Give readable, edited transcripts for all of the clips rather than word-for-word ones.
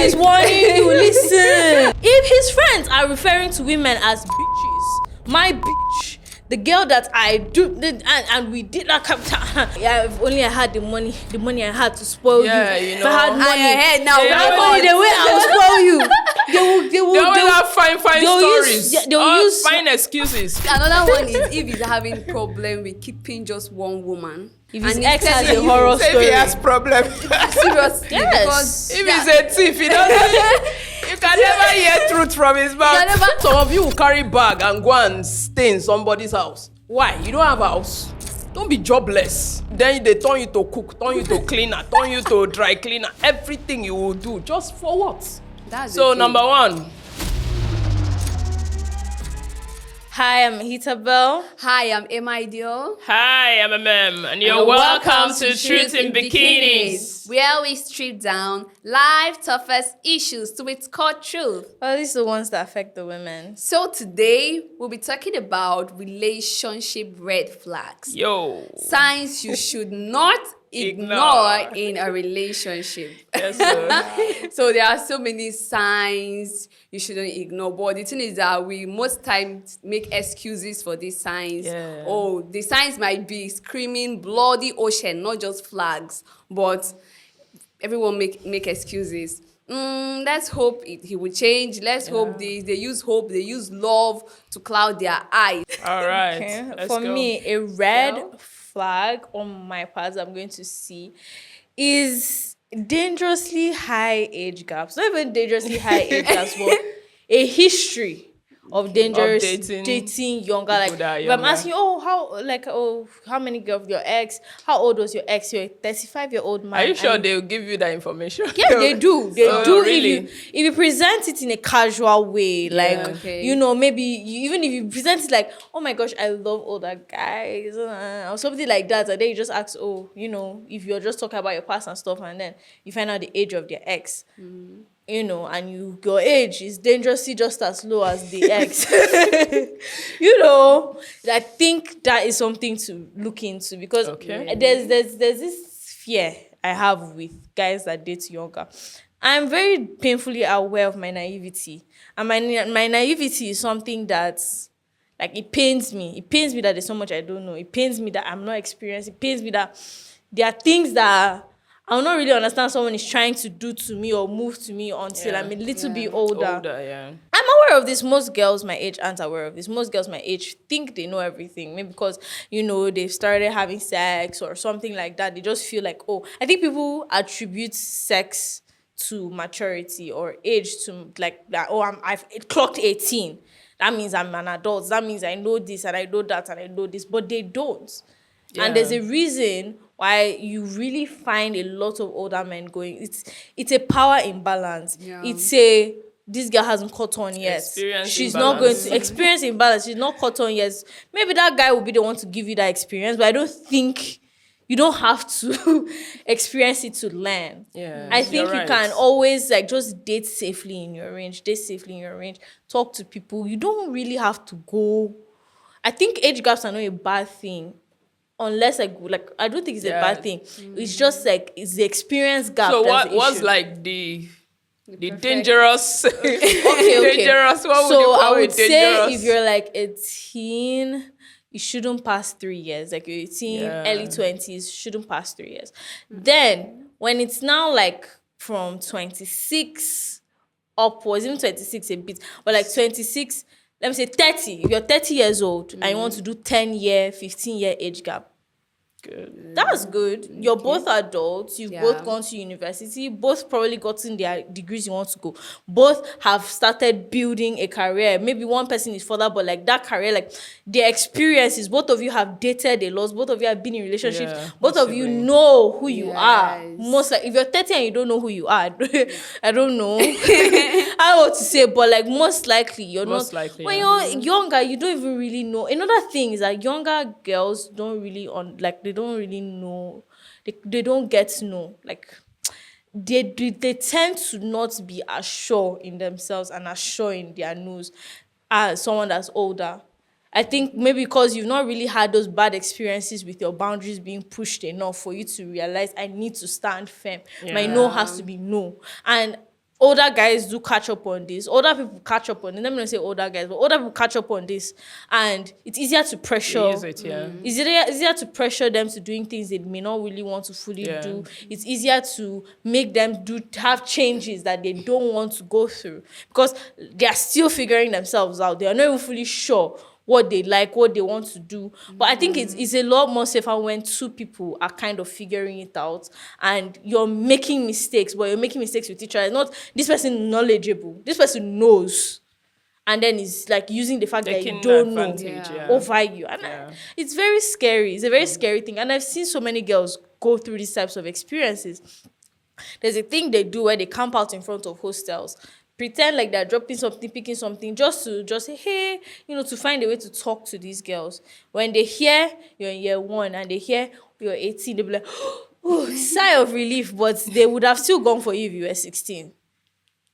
is warning you. Listen. If his friends are referring to women as bitches, my bitch, the girl that I do, and we did that capture. Yeah, if only I had the money I had to spoil you. Yeah, you If I had know. money, now. if I had money, the way I will spoil you. They They will have fine stories. They'll use fine excuses. Another one is if he's having problem with keeping just one woman. if his and ex has telling a you- horror Say if story. he has problem. Seriously, Yes. because If he's a thief, he doesn't. You can never hear truth from his mouth. Some of you will carry bag and go and stay in somebody's house. Why? You don't have a house. Don't be jobless. Then they turn you to cook, turn you to cleaner, turn you to dry cleaner. Everything you will do, just for what? That's So the thing. number one. Hi, I'm Hitabel. Hi, I'm Emma. Hi, I'm MM, and you're welcome to Truth in Bikinis. where we strip down life's toughest issues to its core truth. Well, these are the ones that affect the women. So today, we'll be talking about relationship red flags. Yo. Signs you should not ignore in a relationship. Yes, sir. So there are so many signs you shouldn't ignore. But the thing is that we most times make excuses for these signs. Yeah. Oh, the signs might be screaming bloody ocean, not just flags. But everyone make excuses. Let's hope he will change. Let's hope they use hope, they use love to cloud their eyes. All right. Okay. Let's For go. me, a red So? flag on my part I'm going to see is dangerously high age gaps. Not even dangerously high age gaps, but a history of dangerous dating younger. Like, that are if I'm younger. asking you, how many girls your ex? How old was your ex? You're a 35-year-old man. Are you sure and they'll give you that information? yeah, they do. They Oh, do. really? If you present it in a casual way, like okay. you know, maybe even if you present it like, oh my gosh, I love older guys, or something like that, and then you just ask, oh, you know, if you're just talking about your past and stuff, and then you find out the age of their ex. You know, and your age is dangerously just as low as the ex. You know, I think that is something to look into because Okay. there's this fear I have with guys that date younger. I'm very painfully aware of my naivety, and my naivety is something that's like it pains me. It pains me that there's so much I don't know. It pains me that I'm not experienced. It pains me that there are things that I will not really understand someone is trying to do to me or move to me until I'm a little bit older. Yeah. I'm aware of this. Most girls my age aren't aware of this. Most girls my age think they know everything. Maybe because, you know, they've started having sex or something like that. They just feel like, oh, I think people attribute sex to maturity or age to like that. Oh, I've clocked 18. That means I'm an adult. That means I know this and I know that and I know this. But they don't. Yeah. And there's a reason why you really find a lot of older men going. It's a power imbalance. Yeah. It's a this girl hasn't caught on yet. Experience She's imbalance. not going to experience imbalance. She's not caught on yet. Maybe that guy will be the one to give you that experience, but I don't think you don't have to experience it to learn. Yeah, I think you're you right. can always like just date safely in your range. Date safely in your range. Talk to people. You don't really have to go. I think age gaps are not a bad thing. Unless like I don't think it's a bad thing. It's just like it's the experience gap. So that's the what's issue. like the dangerous? Okay. Dangerous. What would So you call I would it? say Dangerous? if you're like 18, you shouldn't pass 3 years. Like you're 18, Yeah. early 20s, shouldn't pass 3 years. Then when it's now like from 26 upwards, even 26 a bit, but like 26, let me say 30. If you're 30 years old and you want to do 10-year, 15-year age gap, Good. that's good. You're both adults. You've Yeah. both gone to university. Both probably gotten their degrees you want to go. Both have started building a career. Maybe one person is further, but like that career, like the experiences, both of you have dated a lot. Both of you have been in relationships. Yeah, both of you possibly. know who you are. Yes. Most like if you're 30 and you don't know who you are, I don't know. I don't know what to say, but like most likely you're Most not. likely, When yeah. you're younger, you don't even really know. Another thing is that younger girls don't really they don't really know. They don't get to know. Like they tend to not be as sure in themselves and as sure in their nose as someone that's older. I think maybe because you've not really had those bad experiences with your boundaries being pushed enough for you to realize I need to stand firm. My no has to be no. And older guys do catch up on this. Older people catch up on it. Let me not say older guys, but older people catch up on this. And it's easier to pressure. Is it, yeah. It's easier to pressure them to doing things they may not really want to fully do. It's easier to make them have changes that they don't want to go through. Because they are still figuring themselves out. They are not even fully sure what they like, what they want to do. But I think it's a lot more safer when two people are kind of figuring it out and you're making mistakes, but you're making mistakes with each other. It's not this person knowledgeable, this person knows. And then it's like using the fact that you don't know over you. And it's very scary. It's a very scary thing. And I've seen so many girls go through these types of experiences. There's a thing they do where they camp out in front of hostels, pretend like they're dropping something, picking something, just say, hey, to find a way to talk to these girls. When they hear you're in year 1 and they hear you're 18, they'll be like, oh, sigh of relief, but they would have still gone for you if you were 16.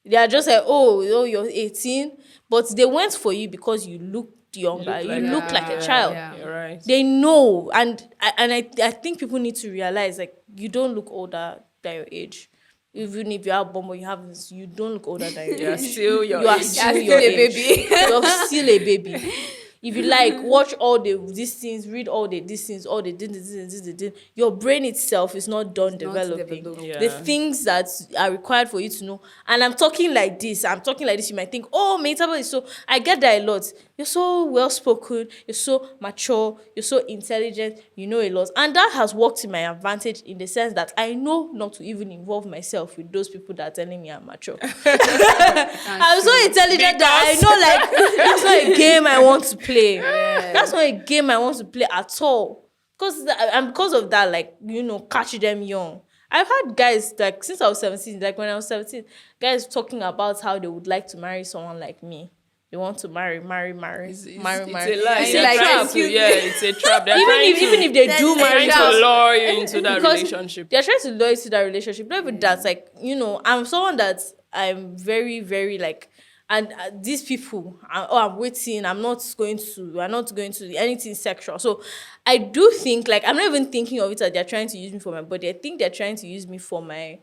They are just like, oh, you're 18, but they went for you because you looked younger, you look like a child. Yeah. You're right. They know, and I think people need to realize, like, you don't look older than your age. Even if you have bomb or you have this, you don't look older than your age. You are still your baby. You're still a baby. If you like, watch all these things, read all these things, all the this. Your brain itself is not done developing. The things that are required for you to know. And I'm talking like this. You might think, oh, metabolism is so. I get that a lot. You're so well spoken. You're so mature. You're so intelligent. You know a lot, and that has worked to my advantage in the sense that I know not to even involve myself with those people that are telling me I'm mature. I'm so intelligent that I know, like, that's not a game I want to play. That's not a game I want to play at all. Because of that, like, catch them young. I've had guys, like, since I was 17, like when I was 17, guys talking about how they would like to marry someone like me. They want to marry. It's a lie. It's a trap. It's a trap. Even if they do marry, trying to lure you into that relationship. They're trying to lure you to that relationship. Not even that, like, I'm someone that I'm very, very, like, and these people, I'm waiting. I'm not going to anything sexual. So I do think, like, I'm not even thinking of it that they're trying to use me for my body. I think they're trying to use me for my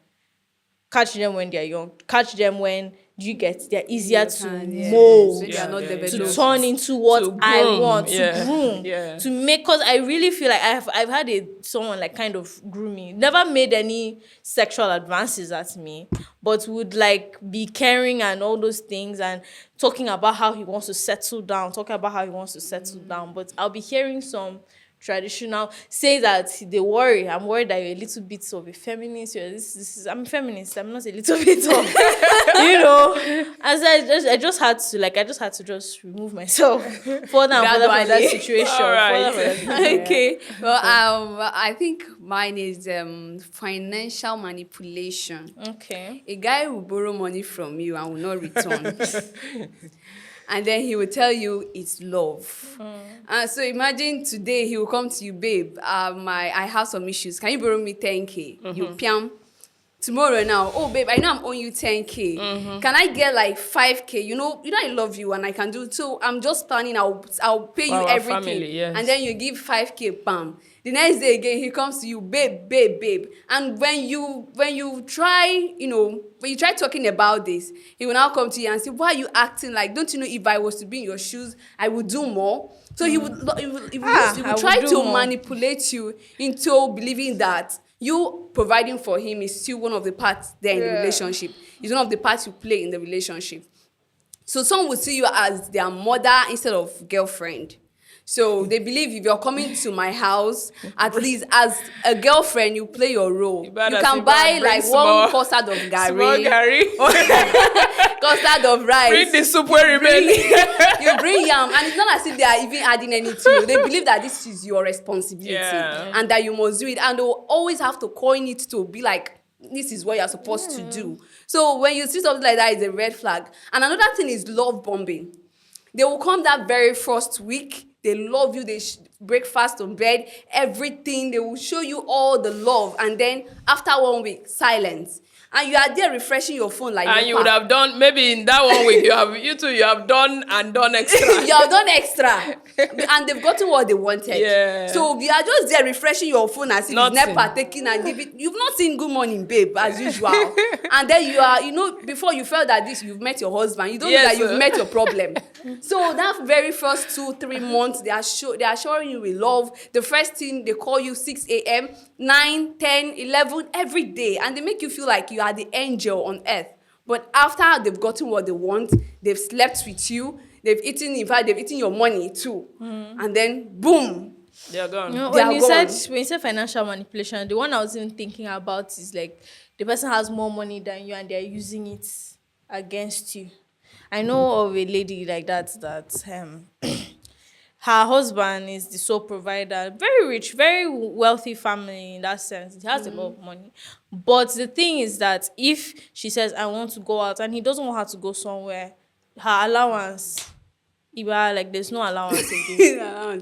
catch them when they're young. Catch them when they're easier to mold, to turn into what I want, to groom, to make. Because I really feel like I've had someone like kind of grooming. Never made any sexual advances at me, but would like be caring and all those things and talking about how he wants to settle down. But I'll be hearing some traditional say that they worry. I'm worried that you're a little bit of a feminist. I'm a feminist. I'm not a little bit of, As I just had to just remove myself further from that situation. All right. Okay. Well, I think mine is financial manipulation. Okay. A guy will borrow money from you and will not return. And then he will tell you it's love. So imagine today he will come to you, babe, I have some issues. Can you borrow me 10K? You piam. Tomorrow now, oh babe, I know I'm owing you 10K. Can I get like 5K? You know I love you and I can do it. So I'm just planning, I'll pay you everything. Family, yes. And then you give 5K, bam. The next day again, he comes to you, babe. And when you try, when you try talking about this, he will now come to you and say, why are you acting like, don't you know if I was to be in your shoes, I would do more? So he would try to manipulate you into believing that you providing for him is still one of the parts there in the relationship. It's one of the parts you play in the relationship. So some will see you as their mother instead of girlfriend. So they believe if you're coming to my house, at least as a girlfriend, you play your role. You can buy like one custard of gari. Small gari. Custard of rice. Bring the soup where remaining. You bring yam. And it's not as if they are even adding anything to you. They believe that this is your responsibility. And that you must do it. And they'll always have to coin it to be like, this is what you're supposed to do. So when you see something like that, it's a red flag. And another thing is love bombing. They will come that very first week. They love you. They break fast on bed. Everything. They will show you all the love. And then after 1 week, silence. And you are there refreshing your phone like And you would have done, maybe in that 1 week, you have done extra. you have done extra. And they've gotten what they wanted. Yeah. So you are just there refreshing your phone as if Nothing. it's NEPA taking and giving. You've not seen good morning, babe, as usual. And then you are, before you felt that you've met your husband, you don't know that you've met your problem. So that very first 2-3 months, they are showing you with love. The first thing, they call you 6 a.m., 9, 10, 11, every day. And they make you feel like you are the angel on earth. But after they've gotten what they want, they've slept with you, they've eaten your money too. And then, boom. They're gone. When you said financial manipulation, the one I was even thinking about is like the person has more money than you and they're using it against you. I know of a lady like that her husband is the sole provider, very rich, very wealthy family in that sense. He has a lot of money. But the thing is that if she says, I want to go out, and he doesn't want her to go somewhere, her allowance, there's no allowance again.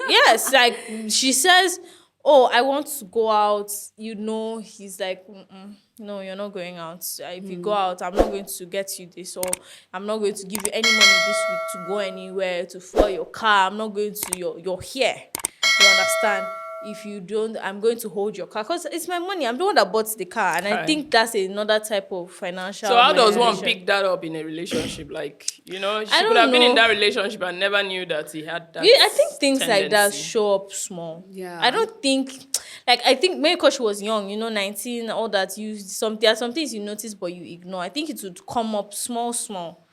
Yes, like she says, oh, I want to go out. He's like, no, you're not going out. If you go out, I'm not going to get you this, or I'm not going to give you any money this week to go anywhere, to fuel your car. I'm not going to your hair. You understand? If you don't, I'm going to hold your car because it's my money. I'm the one that bought the car, and I think that's another type of financial. So how does one pick that up in a relationship? She could have been in that relationship and never knew that he had that. I think things tendency. like that show up small. Yeah. I don't think, I think maybe because she was young, 19, all that. There are some things you notice but you ignore. I think it would come up small.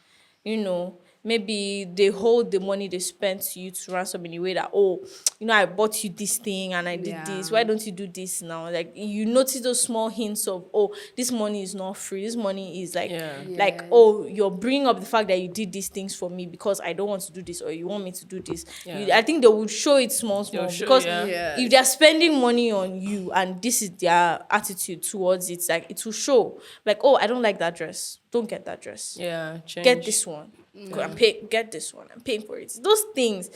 Maybe they hold the money they spent to you to ransom in a way that, I bought you this thing and I did this. Why don't you do this now? Like, you notice those small hints of, this money is not free. This money is you're bringing up the fact that you did these things for me because I don't want to do this or you want me to do this. Yeah. I think they would show it small because if they're spending money on you and this is their attitude towards it, like it will show. Like, I don't like that dress. Don't get that dress. Yeah, change. Get this one. Get this one. I'm paying for it. Those things,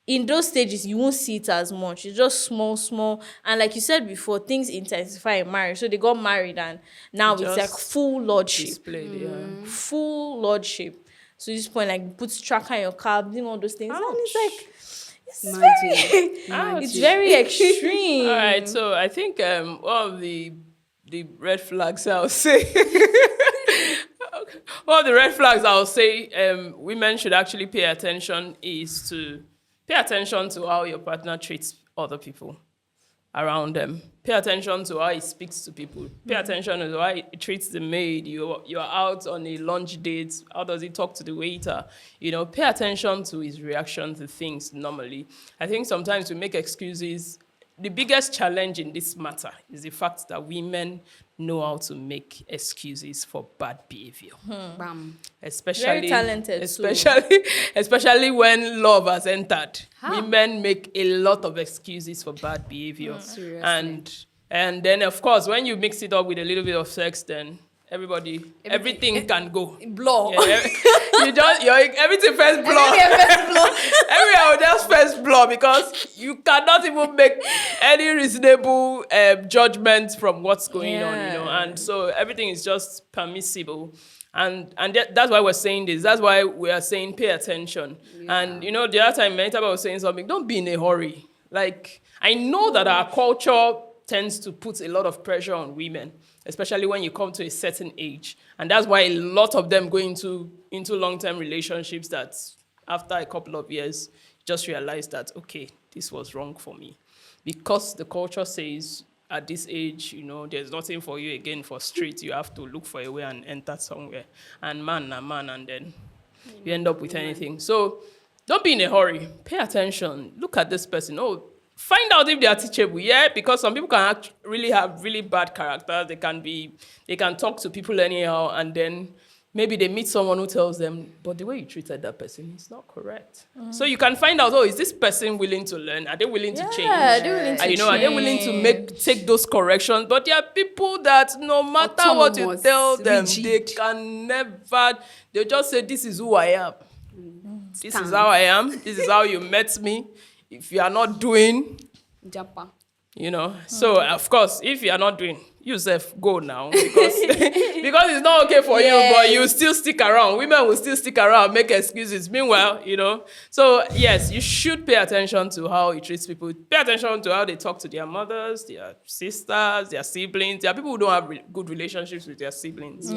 in those stages, you won't see it as much. It's just small. And like you said before, things intensify in marriage. So they got married and now it's like full lordship. Displayed, Full lordship. So this point, like, put tracker in your car, doing all those things. Ouch. And it's it's very extreme. All right, so I think one of the red flags I'll say. One of the red flags I'll say women should actually pay attention is to pay attention to how your partner treats other people around them. Pay attention to how he speaks to people. Pay attention to how he treats the maid. You're out on a lunch date. How does he talk to the waiter? Pay attention to his reaction to things normally. I think sometimes we make excuses. The biggest challenge in this matter is the fact that women know how to make excuses for bad behavior. Bam. Very talented, especially when love has entered. Women make a lot of excuses for bad behavior. And then, of course, when you mix it up with a little bit of sex, then everything can go. Blow. Yeah, everything first blow. Everywhere will just first blow because you cannot even make any reasonable judgment from what's going on, and so everything is just permissible. And that's why we're saying this. That's why we are saying pay attention. Yeah. And, the other time, Menita was saying something, don't be in a hurry. Like, I know that our culture tends to put a lot of pressure on women, especially when you come to a certain age. And that's why a lot of them go into long-term relationships that after a couple of years, just realize that, okay, this was wrong for me. Because the culture says at this age, there's nothing for you again for street. You have to look for a way and enter somewhere. And man, and then you end up with anything. So don't be in a hurry. Pay attention. Look at this person. Find out if they are teachable, because some people can really have really bad characters. They can talk to people anyhow, and then maybe they meet someone who tells them, but the way you treated that person is not correct. So you can find out, is this person willing to learn? Are they willing to change? Are they willing to change? Are they willing to take those corrections? But there are people that no matter what you tell them, they can never, they'll just say, this is who I am. This is how I am. This is how you met me. If you are not doing, Japa. so of course, if you are not doing, yourself go now because because it's not okay for you, but you still stick around. Women will still stick around, make excuses. Meanwhile, So yes, you should pay attention to how you treat people. Pay attention to how they talk to their mothers, their sisters, their siblings. There are people who don't have good relationships with their siblings.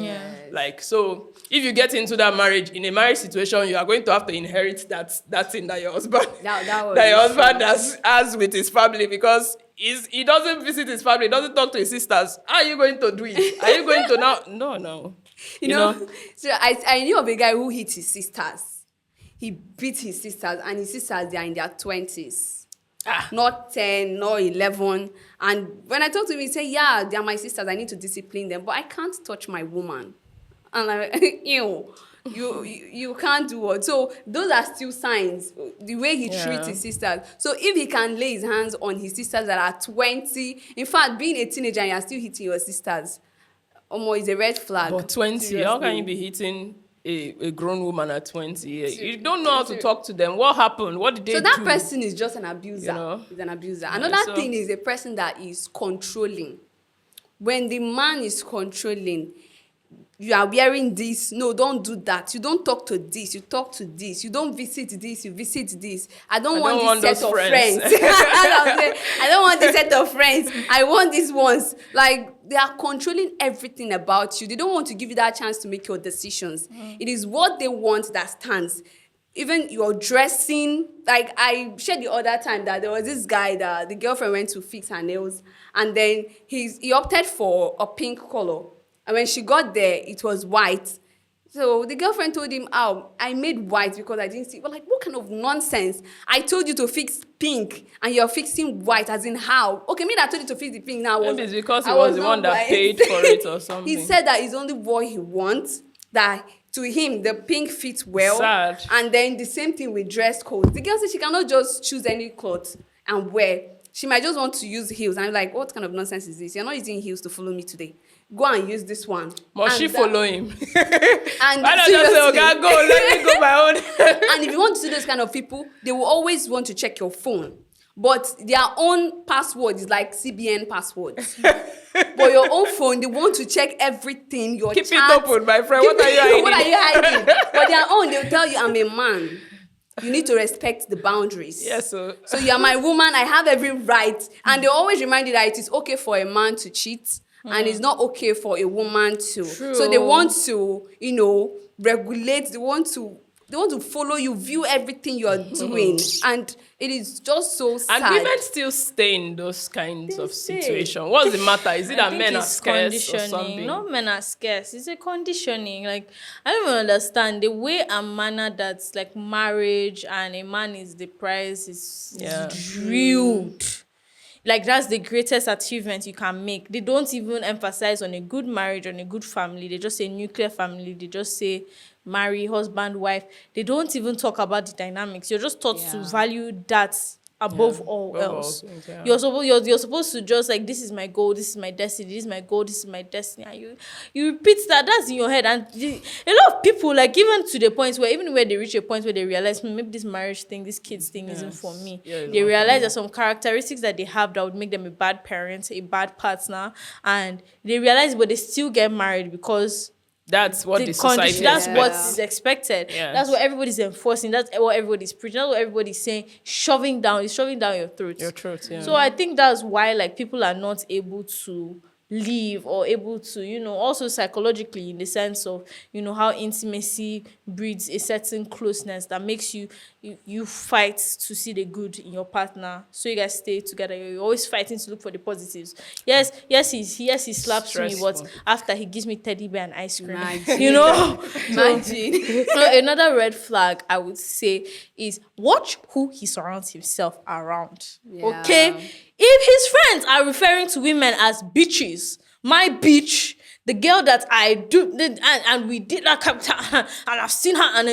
Like, so if you get into that marriage, in a marriage situation, you are going to have to inherit that thing that your husband that your husband has with his family, because he doesn't visit his family, he doesn't talk to his sisters. How are you going to do it? Are you going to now? No. You know? So I knew of a guy who hit his sisters. He beat his sisters, and his sisters, they are in their 20s. Not 10, not 11. And when I talk to him, he say, yeah, they are my sisters, I need to discipline them, but I can't touch my woman. And I'm like, you can't do what? So those are still signs, the way he treats his sisters. So if he can lay his hands on his sisters that are 20, in fact, being a teenager and you're still hitting your sisters, is a red flag. But 20, seriously. How can you be hitting a grown woman at 20? You don't know how to talk to them. What happened? What did they do? So that person is just an abuser. He's an abuser. Another thing is a person that is controlling. When the man is controlling, you are wearing this. No, don't do that. You don't talk to this. You talk to this. You don't visit this. You visit this. I don't want this set of friends. I don't want this set of friends. I want these ones. Like, they are controlling everything about you. They don't want to give you that chance to make your decisions. It is what they want that stands. Even your dressing, like I shared the other time that there was this guy that the girlfriend went to fix her nails, and then he opted for a pink color. And when she got there, it was white. So the girlfriend told him, I made white because I didn't see. But like, what kind of nonsense? I told you to fix pink and you're fixing white, as in how? Okay, maybe I told you to fix the pink now. Maybe it's because he was the one that paid for it or something. He said that it's only what he wants, that to him, the pink fits well. Sad. And then the same thing with dress codes. The girl said she cannot just choose any clothes and wear. She might just want to use heels. I'm like, what kind of nonsense is this? You're not using heels to follow me today. Go and use this one. Must she follow him? And why not just say, okay, go, let me go my own? And if you want to see those kind of people, they will always want to check your phone. But their own password is like CBN passwords. But your own phone, they want to check everything. Your Keep chat. it open, my friend. What are you hiding? What are you hiding? But their own, they'll tell you, I'm a man. You need to respect the boundaries. Yes, so you're my woman. I have every right. And they always remind you that it is okay for a man to cheat. And it's not okay for a woman to. True. So they want to, regulate. They want to follow you, view everything you are doing. And it is just so sad. And women still stay in those kinds of situations. What's the matter? Is it that men are scarce or something? No, men are scarce. It's a conditioning. Like, I don't even understand the way and manner that's like marriage and a man is the prize is drilled. Like, that's the greatest achievement you can make. They don't even emphasize on a good marriage, on a good family. They just say nuclear family. They just say marry, husband, wife. They don't even talk about the dynamics. You're just taught to value that above all else. You're supposed to just like, this is my goal, this is my destiny, this is my goal, this is my destiny. And you repeat that's in your head. And a lot of people, like, even to the point where they reach a point where they realize, maybe this marriage thing, this kids thing isn't for me. They realize there's some characteristics that they have that would make them a bad parent, a bad partner, and they realize, but they still get married because that's what the society that's what is expected. That's what everybody's enforcing. That's what everybody's preaching. That's what everybody's saying. It's shoving down your throat. So I think that's why, like, people are not able to leave or able to, also psychologically, in the sense of, how intimacy breeds a certain closeness that makes you fight to see the good in your partner, so you guys stay together. You're always fighting to look for the positives. Yes, he slaps me, but after he gives me teddy bear and ice cream. Imagine. So another red flag I would say is watch who he surrounds himself around. Okay? If his friends are referring to women as bitches, my bitch, the girl that I do, and we did that, and I've seen her, and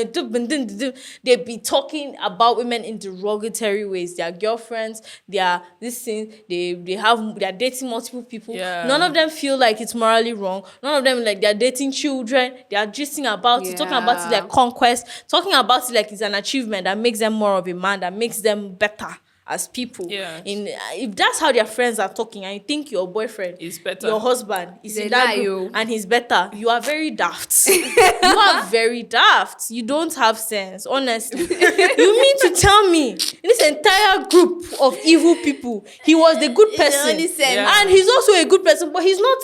they be talking about women in derogatory ways. Their girlfriends, their this thing, they're dating multiple people. None of them feel like it's morally wrong. None of them, like, they're dating children. They are gisting about it, talking about it like conquest, talking about it like it's an achievement that makes them more of a man, that makes them better as people. Yes. If that's how their friends are talking, and you think your boyfriend Is better. your husband is They in that lie, group yo. and he's better, you are very daft. You are very daft. You don't have sense, honestly. You mean to tell me in this entire group of evil people, he was the good person, only sense. Yeah. and he's also a good person, but he's not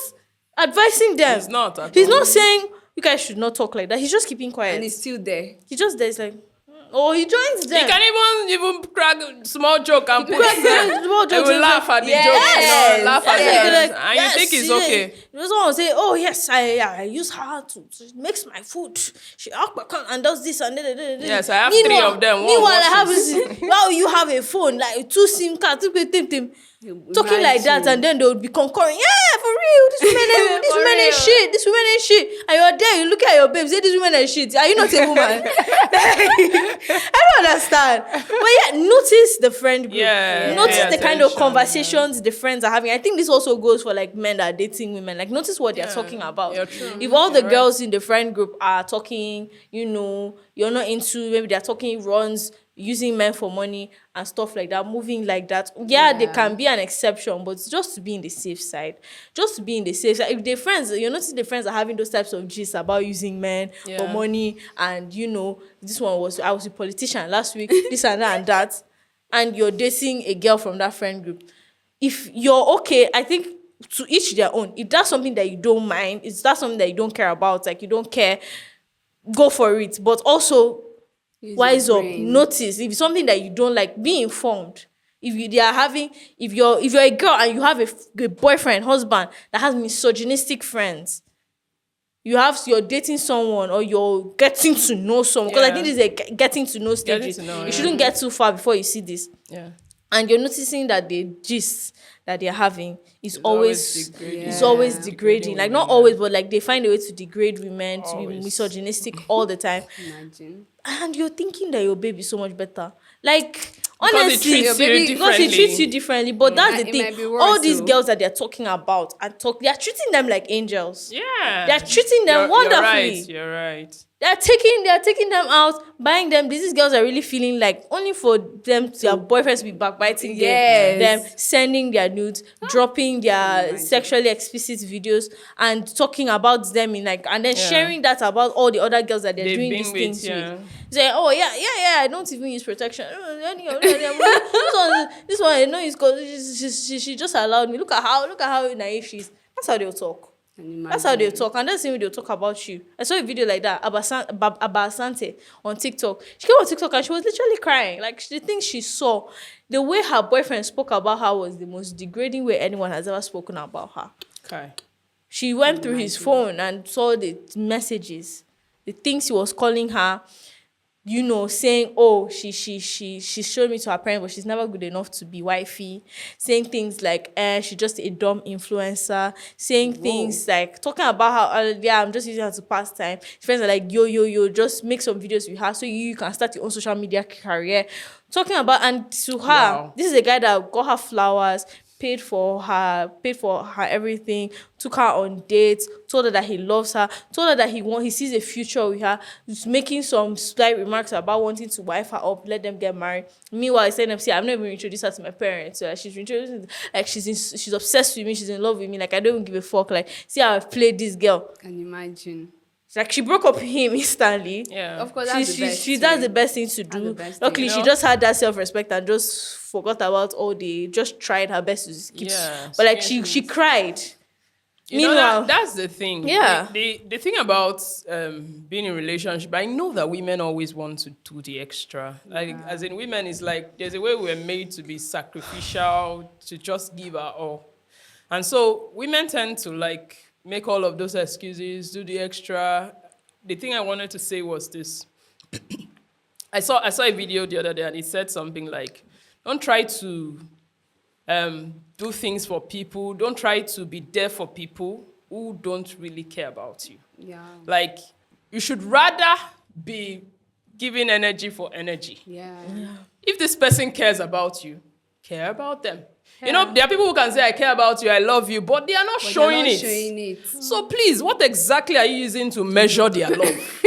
advising them. He's not at He's all. not saying you guys should not talk like that. He's just keeping quiet. And he's still there. He just there. It's like, oh, he joins them. He can even crack small joke and put Crack it. small They jokes will and laugh at the Yes. joke, laugh at Yeah, it, like, and yes, you think it's yeah. okay. There's someone say, oh yes, I use her to makes my food. She and does this and that. Yes, I have 3 of them. One Meanwhile, I have washes. this. Well, you have a phone like 2 SIM cards, talking like that, and then they would be concurring. Yeah, for real. This woman ain't shit. This woman ain't shit. And you're there, you look at your babe, say this woman ain't shit. Are you not a woman? I don't understand. But yeah, notice the friend group. Yeah, Notice pay the kind of attention, conversations the friends are having. I think this also goes for like men that are dating women. Like, notice what they're talking about. You're true. If all the You're girls in the friend group are talking, you're not into, maybe they're talking runs, using men for money and stuff like that, moving like that. Yeah, there can be an exception, but just to be in the safe side. Just to be in the safe side. If the friends, you notice the friends are having those types of gist about using men for money, and this one was, I was a politician last week, this and that and that, and you're dating a girl from that friend group. If you're okay, I think to each their own. If that's something that you don't mind, if that's something that you don't care about, like you don't care, go for it. But also, wise up, notice if it's something that you don't like, be informed. If you're a girl and you have a boyfriend, husband that has misogynistic friends, you're dating someone or you're getting to know someone, because I think this is a getting to know stage. You shouldn't get too far before you see this. Yeah. And you're noticing that the gist that they're having is always degrading. it's always degrading. Like, not always, but like they find a way to degrade women, to be Always. misogynistic all the time. Imagine. And you're thinking that your baby is so much better. Like, Because honestly, it treats you because differently. it treats you differently. But that's the It thing. might be worse All these too. girls that they're talking about they're treating them like angels. Yeah. They're treating them wonderfully. You're right. They're taking them out, buying them. These girls are really feeling like only for them, their boyfriends to be backbiting Yes. them, sending their nudes, dropping their sexually explicit videos, and talking about them in like, and then sharing that about all the other girls that they're They've doing been these with, things yeah. with. Say, oh yeah, I don't even use protection. This one, she just allowed me. Look at how naive she is. That's how they'll talk. That's how they'll talk. And that's the way they'll talk about you. I saw a video like that, Abba Asante on TikTok. She came on TikTok and she was literally crying. Like, the thing she saw, the way her boyfriend spoke about her was the most degrading way anyone has ever spoken about her. Okay. She went through his phone and saw the messages, the things he was calling her, saying, oh, she showed me to her parents, but she's never good enough to be wifey. Saying things like, she's just a dumb influencer. Saying things like, talking about how, I'm just using her to pass time. His friends are like, yo, just make some videos with her so you can start your own social media career. Talking about, and to her, This is a guy that got her flowers, paid for her everything, took her on dates, told her that he loves her, told her that he sees a future with her, just making some slight remarks about wanting to wife her up, let them get married. Meanwhile, I said, I've never even introduced her to my parents. So like, she's introduced, like she's obsessed with me, she's in love with me, like I don't even give a fuck. Like, see how I've played this girl. Can you imagine? Like, she broke up with him instantly. Yeah. Of course, that's the best. She does the best thing to do. Luckily, she just had that self-respect and just forgot about just tried her best to keep. Yeah, but like she cried. Meanwhile, that's the thing. Yeah. The thing about being in a relationship, I know that women always want to do the extra. Like, as in women, is like, there's a way we're made to be sacrificial, to just give our all. And so women tend to like make all of those excuses, do the extra. The thing I wanted to say was this. I saw a video the other day and it said something like, don't try to do things for people. Don't try to be there for people who don't really care about you. Yeah. Like, you should rather be giving energy for energy. Yeah. If this person cares about you, care about them. You know, there are people who can say, I care about you, I love you, but they are not showing it. Showing it. So please, what exactly are you using to measure their love?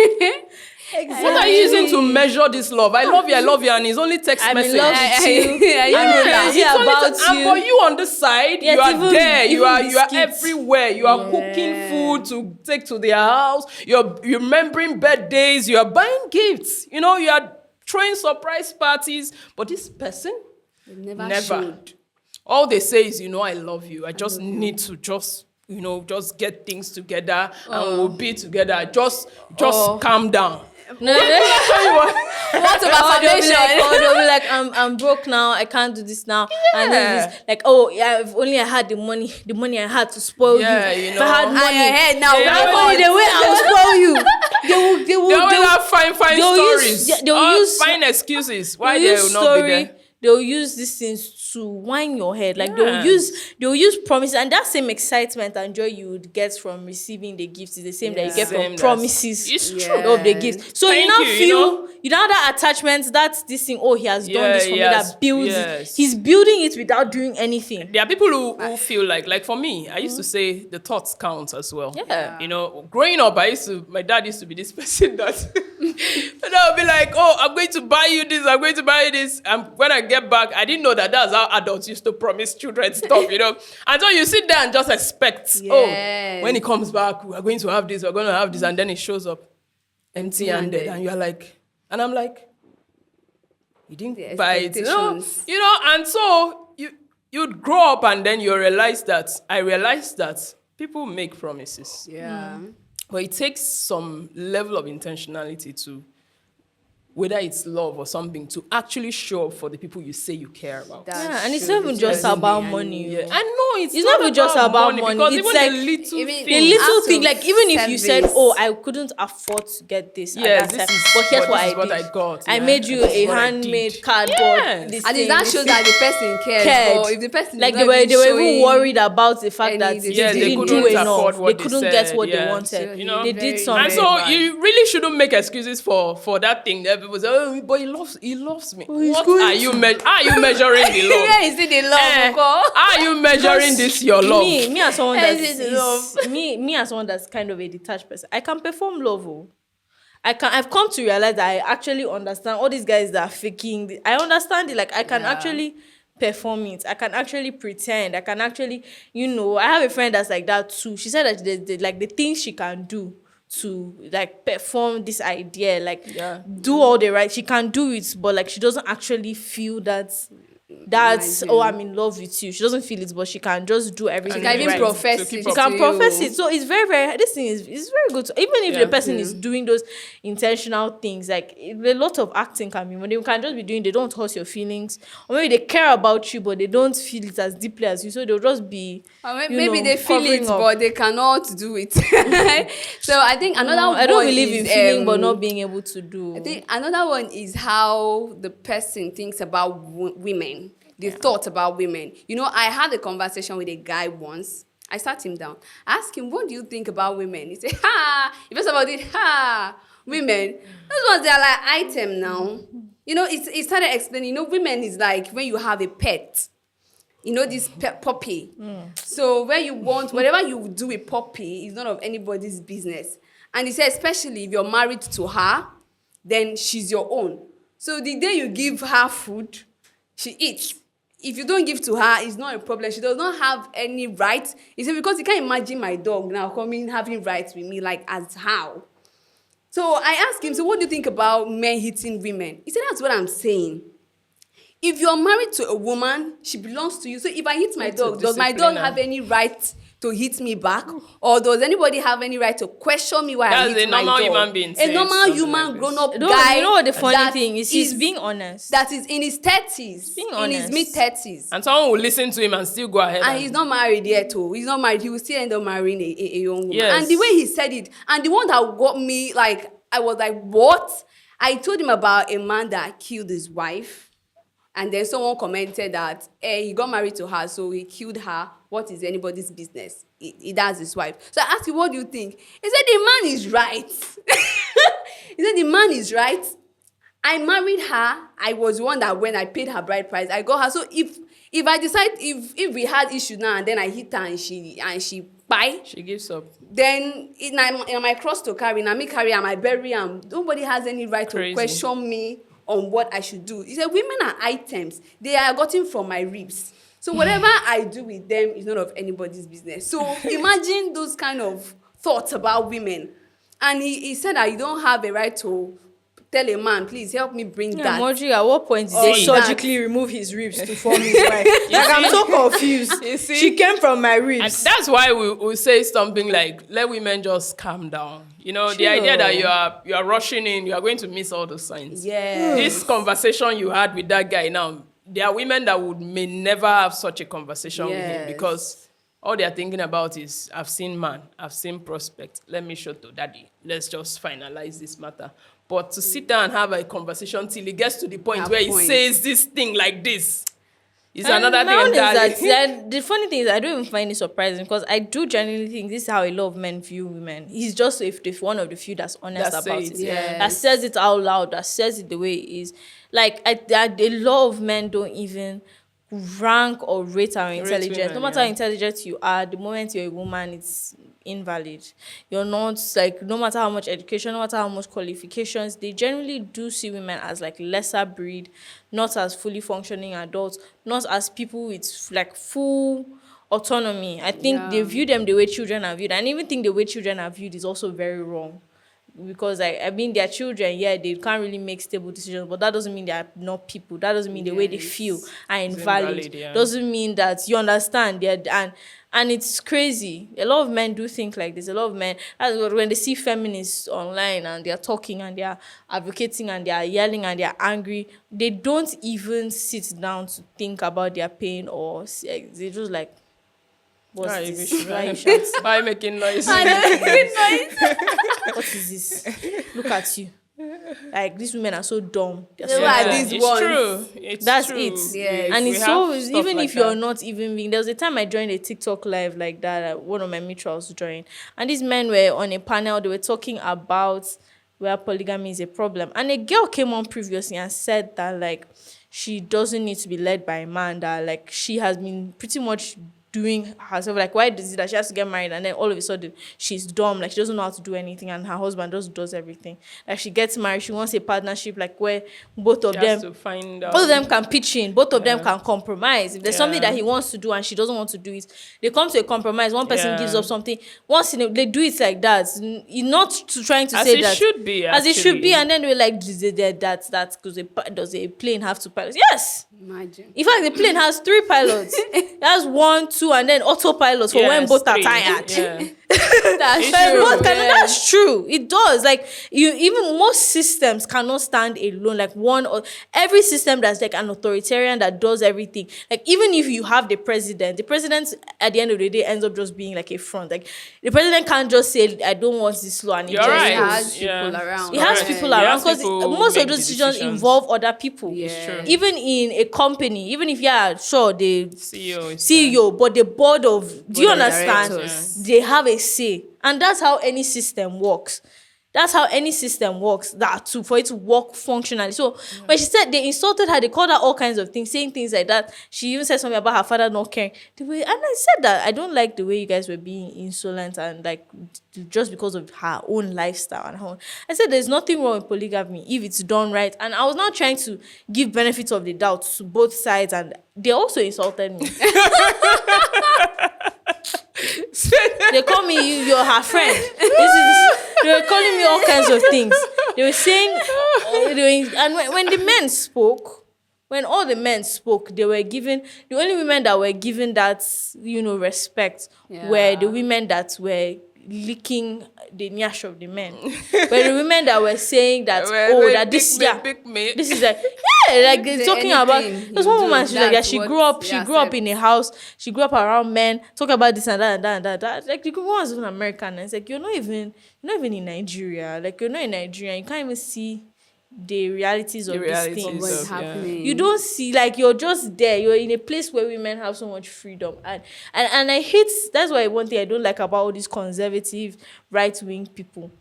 What are you using to measure this love? I love you, and it's only text I'm message. in love with you. Yeah, I'm Yes, crazy it's only about and you. for you on the side, Yes, you are even- there. You even are biscuits. everywhere. You are cooking food to take to their house. You're remembering birthdays. You are buying gifts. You are throwing surprise parties. But this person, Never showed. all they say is, I love you. I just need to just get things together and we'll be together. Just calm down. No, What about they'll be foundation? like, I'm broke now. I can't do this now. And this like, if only I had the money I had to spoil Yeah, you. you If I had know. money, Head now. Yeah, if I had money, the way I will spoil you. They They always will have fine they'll stories. they'll use fine excuses. Why they'll they use will not be story. there. They'll use these things to whine your head. Like Yes. they'll use promises, and that same excitement and joy you would get from receiving the gifts is the same that you get Same, from that's- promises It's Yeah. true. of the gifts. So Thank you now you, feel that attachment, that's this thing. Oh, he has done this for me. yes, That builds yes. it. He's building it without doing anything. There are people who feel like for me, I used to say the thoughts count as well. Yeah. Growing up, my dad used to be this person that, and I would be like, oh, I'm going to buy you this, I'm going to buy you this. And when I get back, I didn't know that that's how adults used to promise children stuff, And so you sit there and just expect, Yes. when he comes back, we're going to have this, we're going to have this. And then it shows up empty-handed. Empty-handed. And you're like, and I'm like, you didn't The buy it. expectations. And so you'd grow up and then I realized that people make promises. Yeah. But it takes some level of intentionality to, whether it's love or something, to actually show up for the people you say you care about. Yeah, and it's not even just about money. Yeah. I know it's not even just about money. because It's even like the little even things. The little Acts thing, of like even if you said, service. "Oh, I couldn't afford to get this," Yes, at that this time, is- but here's but what this I is what did. I got, I yeah. made you This is a what I handmade did. cardboard. Yes. This And thing, that this shows thing. that the person cares. Cared. But if the person Like is they not were showing even worried about the fact any that decision, they they didn't couldn't do afford enough. what They they couldn't get said, what they yeah. wanted. So You know, They did very- something. And so you really shouldn't make excuses for that thing. That people say, oh, but he loves me. he's What going are you measuring the love? Where is it the love? Uncle? Are you measuring this your love? Me as someone Where that's is it love? me as someone that's kind of a detached person, I can perform love. I've come to realize that I actually understand all these guys that are faking. I understand it. Like I can actually perform it. I can actually pretend. I can actually, I have a friend that's like that too. She said that the things she can do to like perform this idea, like do all the right. She can do it, but like she doesn't actually feel that's Imagine. I'm in love with you. She doesn't feel it, but she can just do everything. She can even right. profess To it. keep She up. can to profess you. it. So it's very, very, this thing is very good. So even if Yeah. the person is doing those intentional things, like a lot of acting can be, when they can just be doing, they don't hurt your feelings. Or maybe they care about you, but they don't feel it as deeply as you. So they'll just be, Or maybe they feel covering it, up. but they cannot do it. So I think another I don't one believe is, in feeling, but not being able to do. I think another one is how the person thinks about women, the thought about women. I had a conversation with a guy once. I sat him down. I asked him, what do you think about women? He said, he first of all did, women. Those ones, they're like item now. He started explaining, women is like when you have a pet. This puppy. So when you want, whatever you do with puppy is none of anybody's business. And he said, especially if you're married to her, then she's your own. So the day you give her food, she eats. If you don't give to her, it's not a problem. She does not have any rights. He said, because you can't imagine my dog now coming having rights with me, like as how? So I asked him, so what do you think about men hitting women? He said, that's what I'm saying. If you're married to a woman, she belongs to you. So if I hit my dog, does my dog have any right to hit me back? Or does anybody have any right to question me why I hit my dog? That's a normal human being A saying normal something human like grown-up No, guy. you know what the funny that thing is? He's being honest. That is in his 30s. Being in his honest. mid-30s. And someone will listen to him and still go ahead. And he's not married yet, too. He's not married. He will still end up marrying a young woman. Yes. And the way he said it, and the one that got me, like, I was like, what? I told him about a man that killed his wife. And then someone commented that he got married to her, so he killed her. What is anybody's business? That's his wife. So I asked him, what do you think? He said, the man is right. He said, the man is right. I married her. I was the one that when I paid her bride price, I got her. So if I decide, if we had issues now and then I hit her and she Bye. She gives up. Then in my cross to carry, now me carry am, I bury am. Nobody has any right Crazy. to question me on what I should do. He said, women are items. They are gotten from my ribs. So whatever I do with them is none of anybody's business. So imagine those kind of thoughts about women. And he said that you don't have a right to tell a man, please help me bring that. Moji, at what point did Or they that. surgically remove his ribs to form his wife? Like, I'm so confused. You see? She came from my And ribs. that's why we say something like, let women just calm down. You know, the idea that you are rushing in, you are going to miss all the signs. Yeah. This conversation you had with that guy now, there are women that may never have such a conversation with him Yes. because all they are thinking about is, I've seen man, I've seen prospect. Let me show to daddy. Let's just finalize this matter. But to sit down and have a conversation till it gets to the point where he says this thing like this is another And my thing own is entirely. that the funny thing is I don't even find it surprising because I do genuinely think this is how a lot of men view women. He's just if one of the few that's honest That about say it. it, yes. That says it out loud, that says it the way it is. Like a lot of men don't even rank or rate our intelligence. women, No matter how intelligent you are, the moment you're a woman, it's invalid. You're not like, no matter how much education, no matter how much qualifications, they generally do see women as like lesser breed, not as fully functioning adults, not as people with like full autonomy. I think they view them the way children are viewed, and even think the way children are viewed is also very wrong. Because I mean, they're children, yeah, they can't really make stable decisions, but that doesn't mean they're not people. That doesn't mean the way they feel are invalid. invalid, yeah. Doesn't mean that you understand. And it's crazy. A lot of men do think like this. A lot of men, as when they see feminists online and they're talking and they're advocating and they're yelling and they're angry, they don't even sit down to think about their pain or they just like, what's Why this? you Why you shouting? Why making noise? What is this? Look at you. Like, these women are so dumb. They're They so were dumb. these it's ones. true. It's That's true. it. Yes. And We it's have so, stuff even like if you're that. not even being, there was a time I joined a TikTok live like that, one of my mutuals joined, and these men were on a panel, they were talking about where polygamy is a problem. And a girl came on previously and said that, like, she doesn't need to be led by a man, that, like, she has been pretty much doing herself, like, why is it that she has to get married and then all of a sudden she's dumb, like she doesn't know how to do anything and her husband just does everything. Like, she gets married, she wants a partnership like where both of She them has to find out. both of them can pitch in, both of them can compromise. If there's something Yeah. that he wants to do and she doesn't want to do it, they come to a compromise. One person Yeah. gives up something. Once they do it like that, not to trying to As say it that should be, as it should be, actually. and then we're like, that's because does a plane have two pilots? Yes. Imagine. In fact, the plane has 3 pilots. It has 1, 2, and then autopilots for when Yes, both are 3. tired. Yeah. That's It's true. Both Yeah. that's true. It does. Like, you, even most systems cannot stand alone. Like, one or every system that's like an authoritarian that does everything. Like, even if you have the president at the end of the day ends up just being like a front. Like, the president can't just say, I don't want this law, and it You're just right. It goes. has people Yeah. around. It has Correct. people It around has because people most of make those the decisions decisions. involve other people. Yeah. True. Even in a company, even if sure the CEO. is CEO, but the board of, do you Board of understand? directors. They have a say, and that's how any system works. That's how any system works. That too, for it to work functionally. So when she said they insulted her, they called her all kinds of things, saying things like that. She even said something about her father not caring. And I said that I don't like the way you guys were being insolent and like just because of her own lifestyle and her own. I said there's nothing wrong with polygamy if it's done right. And I was not trying to give benefits of the doubt to both sides, and they also insulted me. They call me you're her friend. They were calling me all kinds of things. They were saying, and when the men spoke, when all the men spoke, they were given, the only women that were given that, respect were the women that were licking the nyash of the men. But the women that were saying that, that this, this is like, like they're Say talking anything about, you there's one do, woman, she's like, yeah, that's she what grew up they in a house, she grew up around men, talk about this and that and that and that. Like, the woman was even American, and it's like, you're not even in Nigeria. Like, you're not in Nigeria, you can't even see the realities of these things. What's happening? You don't see, like, you're just there. You're in a place where women have so much freedom. And I hate, that's why one thing I don't like about all these conservative right-wing people.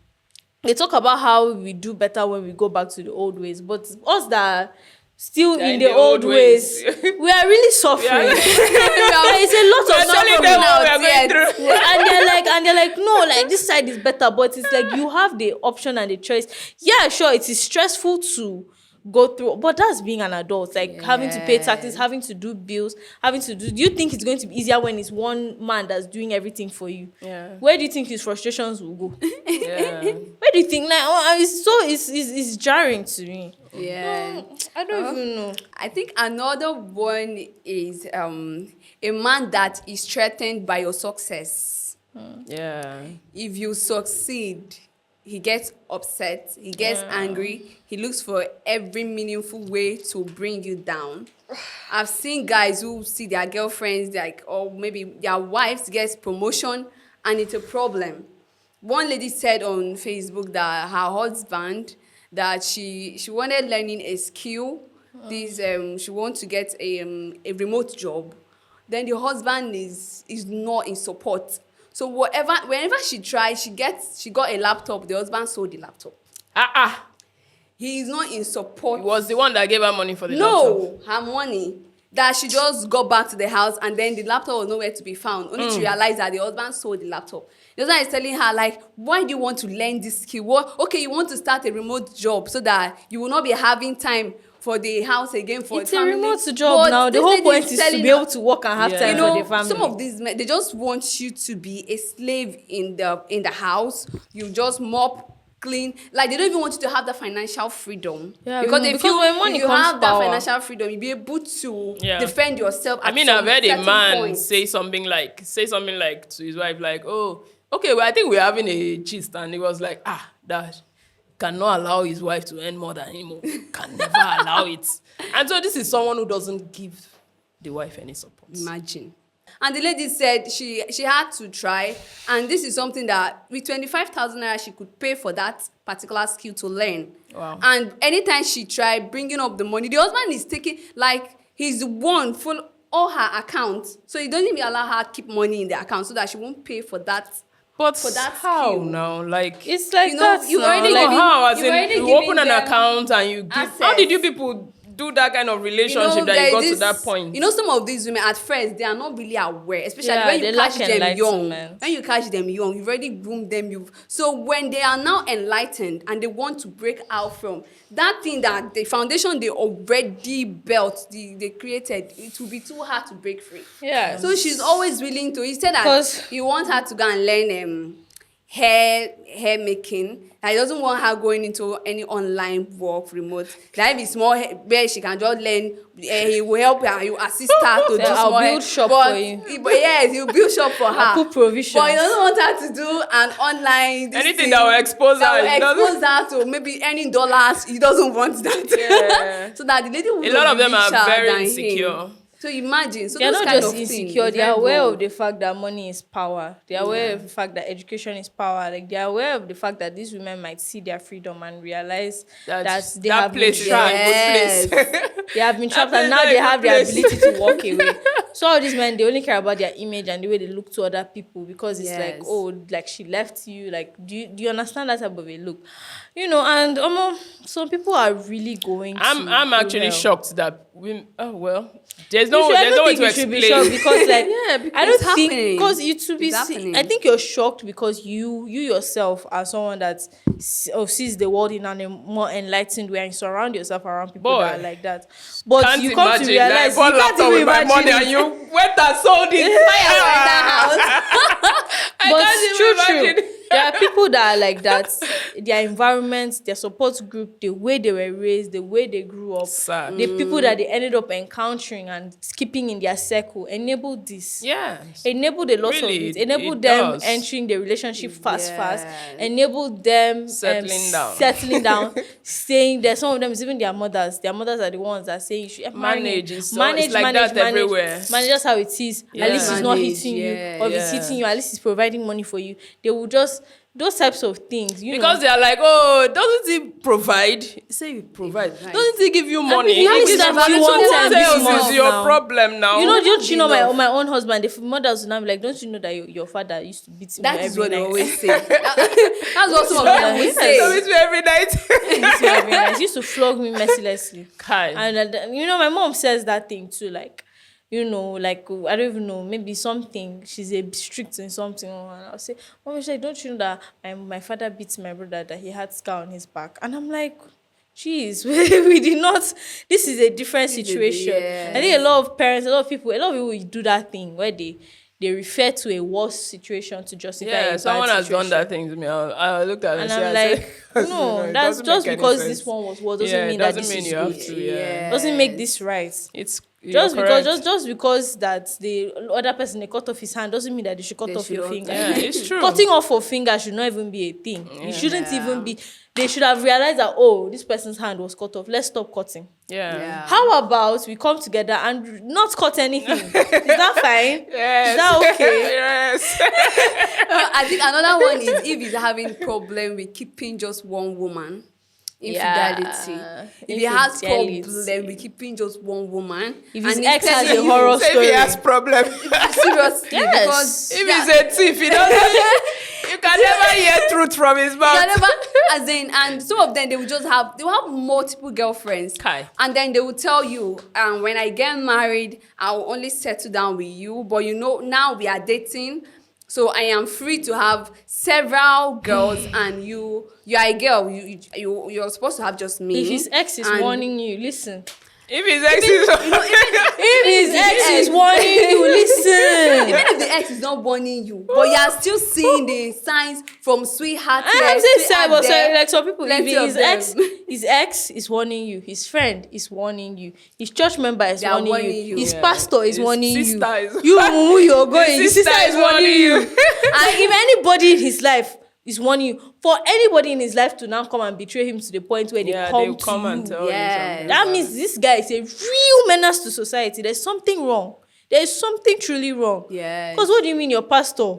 They talk about how we do better when we go back to the old ways. But us that still They're in the old ways. We are really suffering. It's a lot of telling suffering them what out we are going through. and they're like, no, like this side is better, but it's like you have the option and the choice. Yeah, sure, it is stressful to go through, but that's being an adult, like having to pay taxes, having to do bills, do you think it's going to be easier when it's one man that's doing everything for you? Where do you think his frustrations will go? Where do you think, like, it's jarring to me. I don't even know. I think another one is a man that is threatened by your success. If you succeed, he gets upset, he gets angry, he looks for every meaningful way to bring you down. I've seen guys who see their girlfriends, like, or maybe their wives get promotion, and it's a problem. One lady said on Facebook that her husband, that she wanted learning a skill. She wants to get a remote job. Then the husband is not in support. So whenever she tried, she got a laptop. The husband sold the laptop. He is not in support. He was the one that gave her money for the laptop. No, her money. That she just got back to the house, and then the laptop was nowhere to be found. Only to realize that the husband sold the laptop. The husband is telling her, like, why do you want to learn this skill? Okay, you want to start a remote job so that you will not be having time for the house again for it's family. A remote job now. The whole point is to be able to work and have time for the family. Some of these men, they just want you to be a slave in the house. You just mop, clean. Like, they don't even want you to have the financial freedom. Because when money you comes have that power. financial freedom, you'll be able to defend yourself. I mean, I've heard a man say something like to his wife, like, oh, okay, well, I think we're having a gist, and he was like, Dad cannot allow his wife to earn more than him. Can never allow it. And so this is someone who doesn't give the wife any support. Imagine. And the lady said she had to try, and this is something that with 25,000 naira she could pay for that particular skill to learn. Wow. And anytime she tried bringing up the money, the husband is taking, like, he's the one for all her accounts, so he doesn't even allow her to keep money in the account so that she won't pay for that. But for that how skill. Now? Like, it's like, you know, you already like giving, how? As you in, you open an account and you give. access. How did you people do that kind of relationship that you got to that point? You know, some of these women at first, they are not really aware, especially when you catch them young. When you catch them young, you've already groomed them. So when they are now enlightened and they want to break out from that thing, that the foundation they already built, they created, it will be too hard to break free. Yeah. So she's always willing to. He said that he wants her to go and learn hair making. He doesn't want her going into any online work, remote. That if it's small where she can just learn, he will help her, he will assist her to do small I'll build shop for you. Yes, he'll build shop for her. I'll put provisions. But he doesn't want her to do an online anything that will expose her to maybe earning dollars. He doesn't want that. Yeah. So that the lady will a lot of them are very insecure. So imagine, they're not just insecure, they are aware of the fact that money is power. They are aware of the fact that education is power. Like, they are aware of the fact that these women might see their freedom and realize that they have been trapped. They have been trapped, and now they have the ability to walk away. So all these men, they only care about their image and the way they look to other people, because it's like, oh, like, she left you. Like, do you understand that type of a look? You know, and some people are really going I'm actually shocked that women, there's no way to explain. Be shocked because, like, I don't think, because I think you're shocked because you yourself are someone that sees the world in a more enlightened way, and you surround yourself around people that are like that. But can't you come to realize, like, you can't even imagine money and you went and sold it. But it's true. There are people that are like that. Their environment, their support group, the way they were raised, the way they grew up, the people that they ended up encountering and keeping in their circle enabled this. Yes. Enabled a lot of it. Enabled them entering the relationship fast. Enabled them settling down, staying there. Some of them is even their mothers. Their mothers are the ones that say you should manage. It's like that everywhere. Manage just how it is. At least it's not hitting you. Or if it's hitting you, at least it's providing money for you. They will just those types of things, because they are like, oh, doesn't he provide? Say he provide. Doesn't he give you money? you He gives have you money. to So one what time this else month is your now. problem now? You know, don't you know enough. my own husband, the mothers will now be like, don't you know that your father used to beat me That is every what they night? always say. That's what some of them will Yes. say. So it's every night. Beat me every night. He used to flog me mercilessly. Kai. And you know, my mom says that thing too, like, you know, like, I don't even know, maybe something, she's a strict in something, and I'll say, Mom, she's like, don't you know that my father beats my brother, that he had scar on his back? And I'm like, geez, we did not, this is a different situation. Yes. I think a lot of parents, a lot of people do that thing where they refer to a worse situation to justify a Yeah, bad someone has done situation. that thing to me. I looked at it And and I'm said, like, no, it that's doesn't just make any because sense. this one was worse doesn't mean that this is you good. have to. Yeah. Doesn't make this right. It's Just you're because correct. just because that the other person they cut off his hand doesn't mean that they should cut They off your should finger. Yeah, it's true. Cutting off a finger should not even be a thing. Yeah. It shouldn't Yeah. even be. They should have realized that, oh, this person's hand was cut off. Let's stop cutting. Yeah. How about we come together and not cut anything? Is that fine? Yes. Is that okay? Yes. I think another one is if he's having problem with keeping just one woman. Infidelity. Yeah. If he has Infidelity. problem with keeping just one woman, If his and ex he's has telling a horror Say if he has problem. seriously, Yes. because If he's a thief, he doesn't. You can never hear truth from his mouth. you never, as in, and some of them they will have multiple girlfriends, Kai. and then they will tell you, when I get married, I will only settle down with you. But you know, now we are dating, so I am free to have several girls, and you are a girl. You're supposed to have just me. If his ex is And- warning you, listen. If his ex is, If his ex is warning you, listen. Even if the ex is not warning you, but you are still seeing the signs from sweetheart. I'm saying sad, but sorry, like some people, if Plenty of his ex is warning you, his friend is warning you, his church member is They are warning warning you, you. his Yeah. pastor is His warning you, sister is- you mumu, you're going, his sister is warning you. you. And if anybody in his life is warning you, for anybody in his life to now come and betray him to the point where they they'll come to come you, and tell Yes. you something. that means this guy is a real menace to society. There's something wrong. There's something truly wrong. Yes. Because what do you mean your pastor?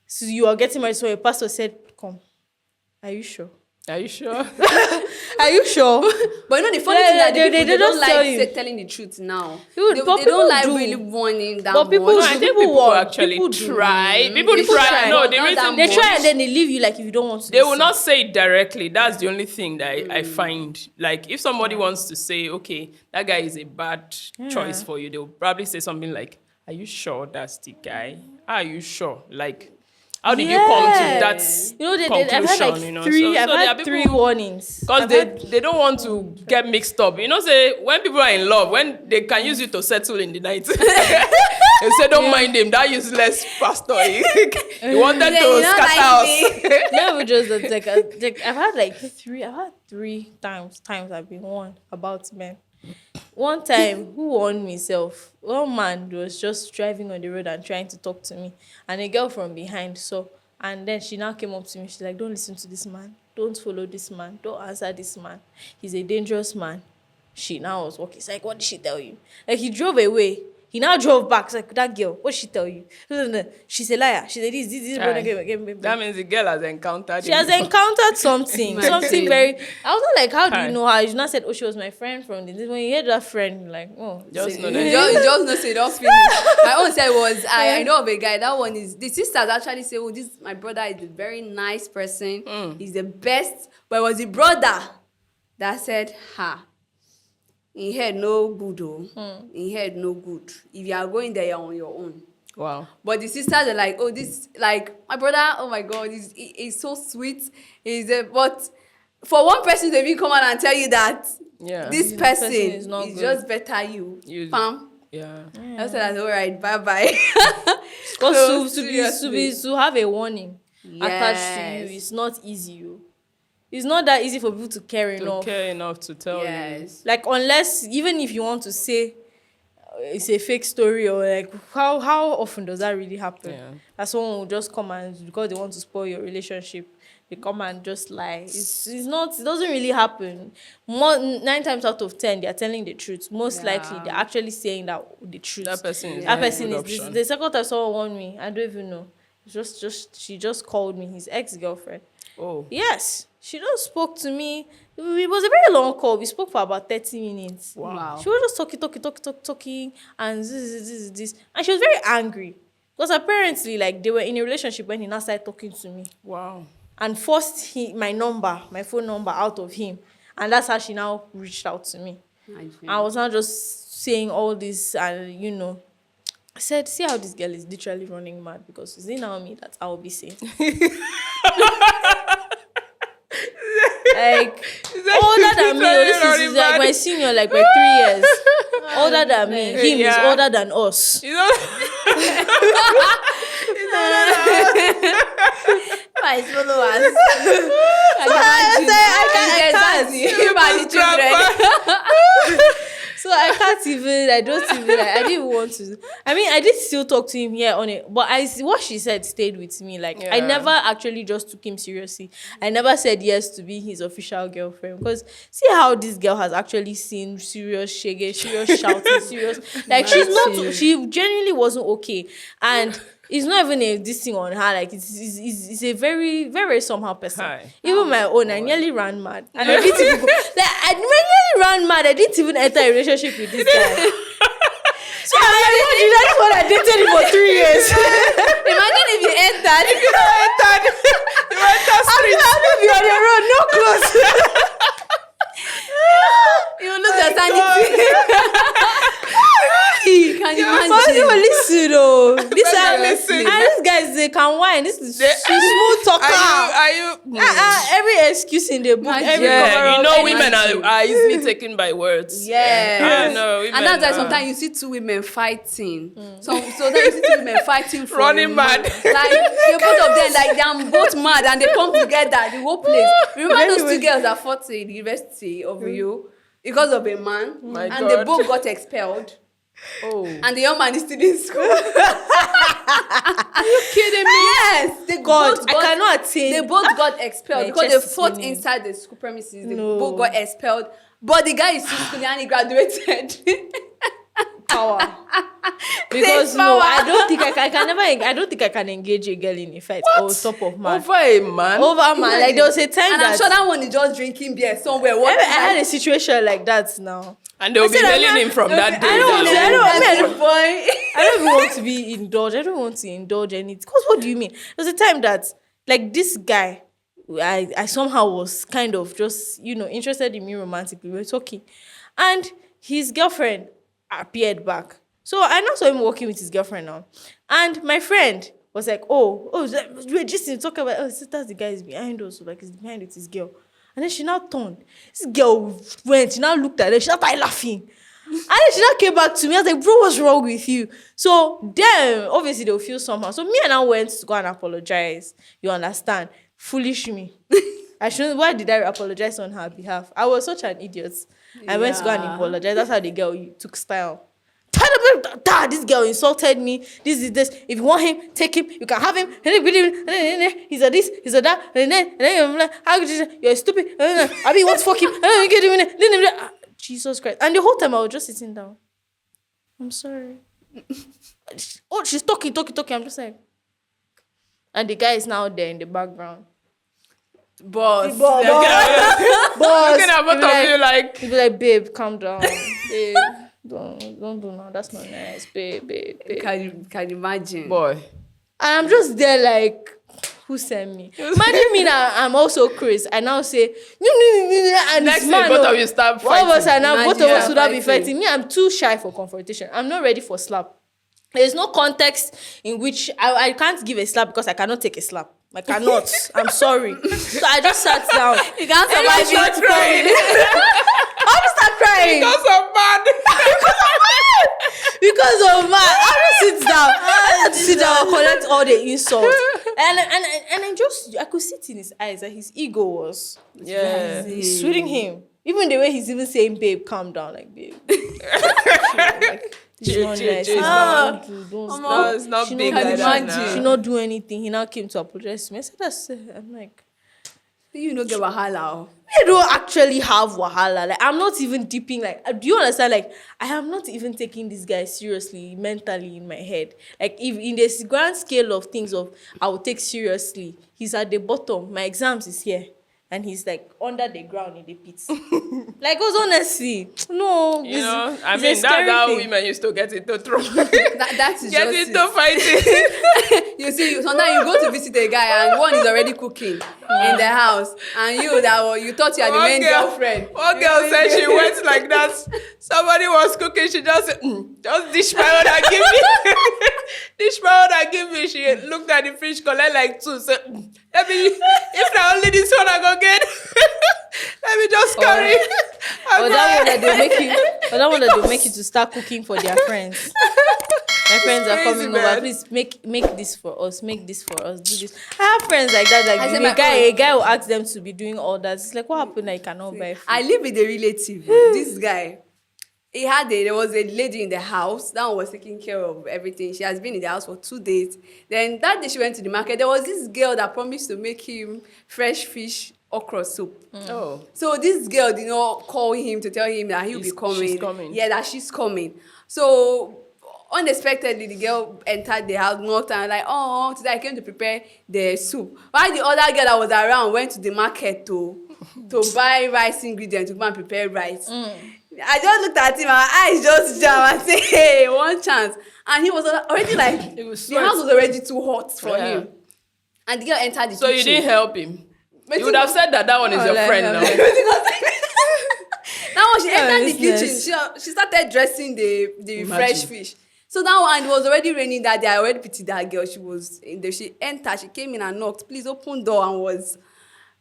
So you are getting married, so your pastor said, come. Are you sure? Are you sure? Are you sure? But you know the funny Yeah, thing that they they don't just tell like you. telling the truth now. People- They but don't people like do. really warning that But people much. No, I think People people want- actually people do. try. People People try. try, No, but the not reason that They much. try and then they leave you like if you don't want to they will listen. not say it directly. That's the only thing that I find. Like, if somebody wants to say, okay, that guy is a bad choice for you, they'll probably say something like, are you sure that's the guy? Are you sure? Like, how did you come to that You know, I've conclusion? had like You know? three. I've there are had people- three warnings. Because I've they, had- they don't want to get mixed up. You know, say, when people are in love, when they can use you to settle in the night, they say, don't mind him, that useless pastor. He wanted Yeah, to you don't scatter like us. No, just like, I've had like three. I've had three times I've been warned about men. One time, who warned me self? One man was just driving on the road and trying to talk to me, and a girl from behind saw. And then she now came up to me. She's like, "Don't listen to this man. Don't follow this man. Don't answer this man. He's a dangerous man." She now was walking. It's like, "What did she tell you?" Like, he drove away. He now drove back. It's like, "That girl, what did she tell you?" No. She's a liar. She said, "This brother came." That means the girl has encountered She him. has encountered something, something very. I was not like, how do Hi. you know her? She not said, oh, she was my friend from this. When you hear that friend, you're like, oh, Just see. know You that. just know, say don't finish. My own side was I know of a guy. That one is the sisters actually say, "Oh, this my brother is a very nice person. He's the best." But it was the brother that said, "Ha, in head no good, oh, in head no good. If you are going there, you're on your own." Wow. But the sisters are like, "Oh, this like my brother. Oh my God, he's so sweet. But for one person to even come out and tell you that Yeah. this person person is not good. just better you, You- pam." Yeah. I said, all right, bye bye. Because to have a warning attached to Yes. you, it's not easy. Oh. It's not that easy for people to care To enough. care enough to tell you. Yes. Like, unless, even if you want to say it's a fake story, or like, how often does that really happen? Yeah. That someone will just come and, because they want to spoil your relationship, they come and just lie. It's not, it doesn't really happen. 9 times out of 10, they are telling the truth. Most Yeah. likely, they're actually saying the truth. That person is That a person good is option. the second time someone warned me, I don't even know. She just called me his ex-girlfriend. Oh. Yes, she just spoke to me. It was a very long call. We spoke for about 30 minutes. Wow. She was just talking, and this. And she was very angry. Because apparently, like, they were in a relationship when he now started talking to me. Wow. And forced my phone number out of him. And that's how she now reached out to me. I was not just saying all this, and I said, see how this girl is literally running mad, because it's now me that I will be saying. Like, older than me. This is like my senior, like by 3 years. Older than me. Him is older than us. My followers. So I can't even, I don't even, I didn't even want to. I mean, I did still talk to him here on it, but what she said stayed with me. Like, I never actually just took him seriously. I never said yes to be his official girlfriend, because see how this girl has actually seen serious shege, serious shouting, serious. Like, she genuinely wasn't okay. And it's not even this thing on her. Like, it's a very, very somehow person. Hi. Even my own, I nearly ran mad. And I didn't even I nearly ran mad. I didn't even enter a relationship with this guy. So imagine that's what I dated him for 3 years. Imagine if you entered. You entered street. I'm gonna be on the road, no clothes. You lose your sanity. Can you imagine? Listen, oh. Listen. And these guys, they can whine. This is smooth talker. Are you? Every excuse in the book, every cover up. You know, women are easily taken by words. Yeah. I know. Women, And that's why sometimes you see two women fighting. So then you see two women fighting for running a mad. man. Like, the both of them, like, they're both mad and they come together, the whole place. Remember those two girls that fought in the University of Rio because of a man, My and God. they both got expelled. Oh. And the young man is still in school. Are you kidding me? Yes, they both I cannot attain. They both got expelled My because they chest is fought spinning. inside the school premises. They No. both got expelled. But the guy is still schooling and he graduated. Power. Because power. I don't think I don't think I can engage a girl in a fight on top of man. Over a man? Over man. Like, there was a time And that I'm sure that one is just drinking beer somewhere. I had a situation like that now. And they'll be said I'm hailing not- him from that day. I don't Boy. I don't even want to be indulged. I don't want to indulge in it. Because what do you mean? There was a time that, like, this guy, I somehow was kind of just, interested in me romantically. We were talking. And his girlfriend appeared back. So I now saw him walking with his girlfriend now. And my friend was like, we were just talking about, that's the guy is behind us. Like, he's behind with his girl. And then she now turned. This girl went, she now looked at her, she now started laughing. And then she now came back to me. I was like, bro, what's wrong with you? So then, obviously, they'll feel somehow. So me and I went to go and apologize. You understand? Foolish me. Why did I apologize on her behalf? I was such an idiot. I went to go and apologize. That's how the girl took style. This girl insulted me. This is this. If you want him, take him. You can have him. He's a this. He's a that. And then I'm like, how could you? You're stupid. I mean, what's fuck him? Get him in. Jesus Christ! And the whole time I was just sitting down. I'm sorry. She's talking. I'm just like, and the guy is now there in the background. Boss. Looking at both of you like... He'd be like, babe, calm down. Babe, don't do now. That's not nice. Babe. Can you imagine? Boy. And I'm just there like, who sent me? Imagine me that I'm also Chris. I now say, and Next this thing, man, both of you start all of us fighting. are now, both of Imagine us would not be fighting. fighting. Me, I'm too shy for confrontation. I'm not ready for slap. There's no context in which I can't give a slap because I cannot take a slap. I cannot. I'm sorry. So I just sat down. You can't survive Start it. crying. I just start crying. Because of man. I just sit down. I had to sit down and collect all the insults. And I could see it in his eyes that his ego was soothing him. Even the way he's even saying, babe, calm down, like, babe. Chill. It's not she big not like do- that now. She not do anything. He now came to apologize to me. I said, I'm like, You know, get wahala. I don't actually have wahala. Like, I'm not even dipping. Like, do you understand? Like, I am not even taking this guy seriously mentally in my head. Like, if in this grand scale of things of I will take seriously, he's at the bottom. My exams is here, and he's like under the ground in the pits. Like, cause honestly, no. You know, I it's mean, a that's scary how thing. women used to get into trouble. That is Get just into it. fighting. You see, sometimes you go to visit a guy and one is already cooking in the house, and you thought you are the main girlfriend. One girl said she went like that. Somebody was cooking. She just said, just dish my order, give me. Dish my order, give me. She looked at the fridge, collect like two. Said, let me, if not only this one I go get, let me just carry. Or that one that they'll make you to start cooking for their friends. My friends are crazy, coming man. over. Please make this for us. Make this for us. Do this. I have friends like that. I Like said a my guy will ask them to be doing all that. It's like, what happened? I cannot buy food. I live with a relative. This guy, there was a lady in the house that one was taking care of everything. She has been in the house for 2 days. Then that day she went to the market. There was this girl that promised to make him fresh fish okra soup. Oh. So this girl did not call him to tell him that he'll be coming. She's coming. Yeah, that she's coming. So unexpectedly, the girl entered the house, knocked, and like, oh, today I came to prepare the soup. While the other girl that was around went to the market to buy rice ingredients to go and prepare rice. I just looked at him, my eyes just jammed. I said, hey, one chance. And he was already like, the house was already too hot for him. And the girl entered the So kitchen. you didn't help him? But You would have said that one is your friend now. Now when she entered the business. kitchen, she started dressing the Imagine. fresh fish. So that one, it was already raining that day. I already pitied that girl. She was in there. She entered. She came in and knocked. Please open door, and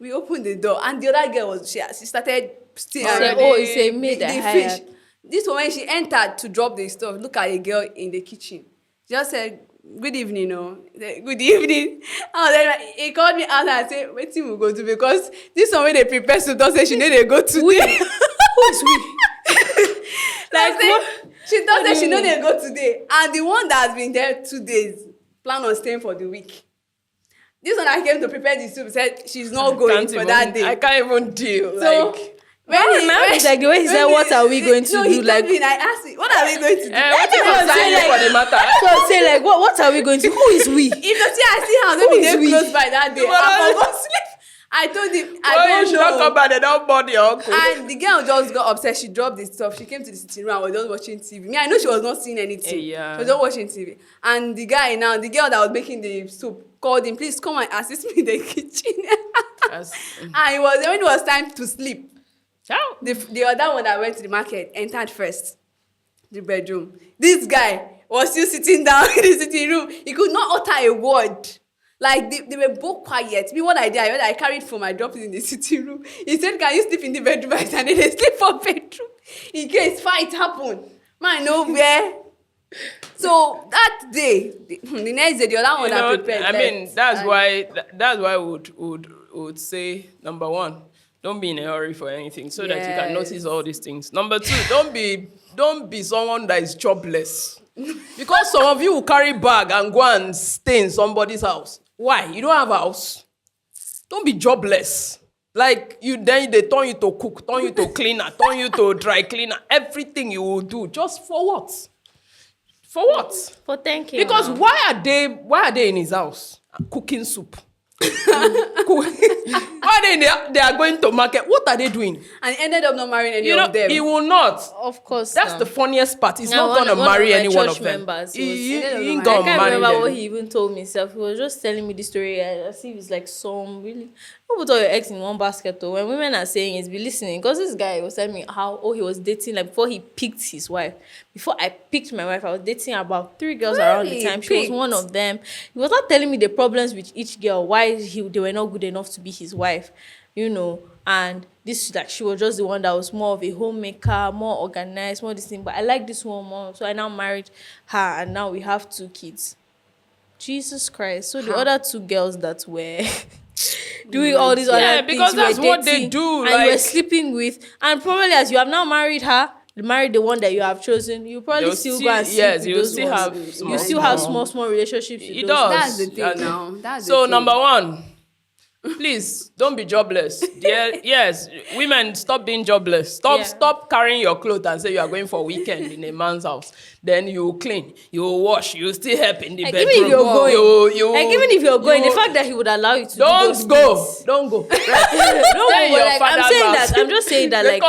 we opened the door. And the other girl she started still. It's a maid the I fish. hired. This one when she entered to drop the stuff, look at a girl in the kitchen. She just said, good evening, no. Good evening. And then he called me out and said, wait till we go to, because this one when they prepare soup, don't say she know they go to. Who is we? Like she thought that she know they go today, and the one that has been there 2 days plan on staying for the week. This one I came to prepare the soup said she's not going for that day. I can't even deal. So like, It's like the way he said, what are we going to no, do? he Like, told me, and I asked him, what are we going to do? what if I'm say signing like- for the matter? so say like, what are we going to? Who is we? If you see I see how Who maybe is they we? close by that day, I forgot sleep. I told him, I Oh, you don't should not come know. back. They don't body uncle. And the girl just got upset. She dropped the stuff. She came to the sitting room and was just watching TV. Me, I know she was not seeing anything. Yeah. She was just watching TV. And the girl that was making the soup called him, please come and assist me in the kitchen. And when it was time to sleep, Ciao. the other one that went to the market entered first the bedroom. This guy was still sitting down in the sitting room. He could not utter a word. Like they were both quiet. Me, what I carried phone, I dropped it in the sitting room. He said, can you sleep in the bedroom? I said, they sleep for bedroom. In case fight happen. Man, nowhere. So that day, the next day, the other one that prepared. I mean, left. that's And why we would say, number one, don't be in a hurry for anything so that you can Yes. notice all these things. Number two, don't be someone that is jobless. Because some of you will carry bag and go and stay in somebody's house. Why? You don't have a house. Don't be jobless. Like then they turn you to cook, turn you to cleaner, turn you to dry cleaner. Everything you will do. Just for what? For what? For thanking. Because why are they in his house cooking soup? Why they are going to market? What are they doing? And he ended up not marrying any of them. He will not. Of course. That's the funniest part. He's Now, not going to marry any one of church them. members He was- ain't I going to can't marry remember them. what he even told me himself. He was just telling me the story as if it's like some really. Don't put all your eggs in one basket though. When women are saying it, be listening. Because this guy was telling me how he was dating like before he picked his wife. Before I picked my wife, I was dating about 3 girls around the Really? time. She was one of them. He was not telling me the problems with each girl, why they were not good enough to be his wife, you know. And this like she was just the one that was more of a homemaker, more organized, more this thing. But I like this one more, so I now married her, and now we have 2 kids. Jesus Christ! So the other 2 girls that were doing all these other things, because you were that's what they dating, do, and you were like- sleeping with, and probably as you have now married her. Married the one that you have chosen, you probably They'll still still- go and sleep yes, with you'll those still ones. have You small, still have small. small relationships with It those does. That's the thing Yeah. now. That's the So thing. number one, Please don't be jobless. Yes, women, stop being jobless. Stop carrying your clothes and say you are going for a weekend in a man's house. Then you clean, you wash, you still help in the bedroom. Even if you're going, even if you're going, the fact that he would allow you to don't go. Right. Don't go. Like, I'm just saying that like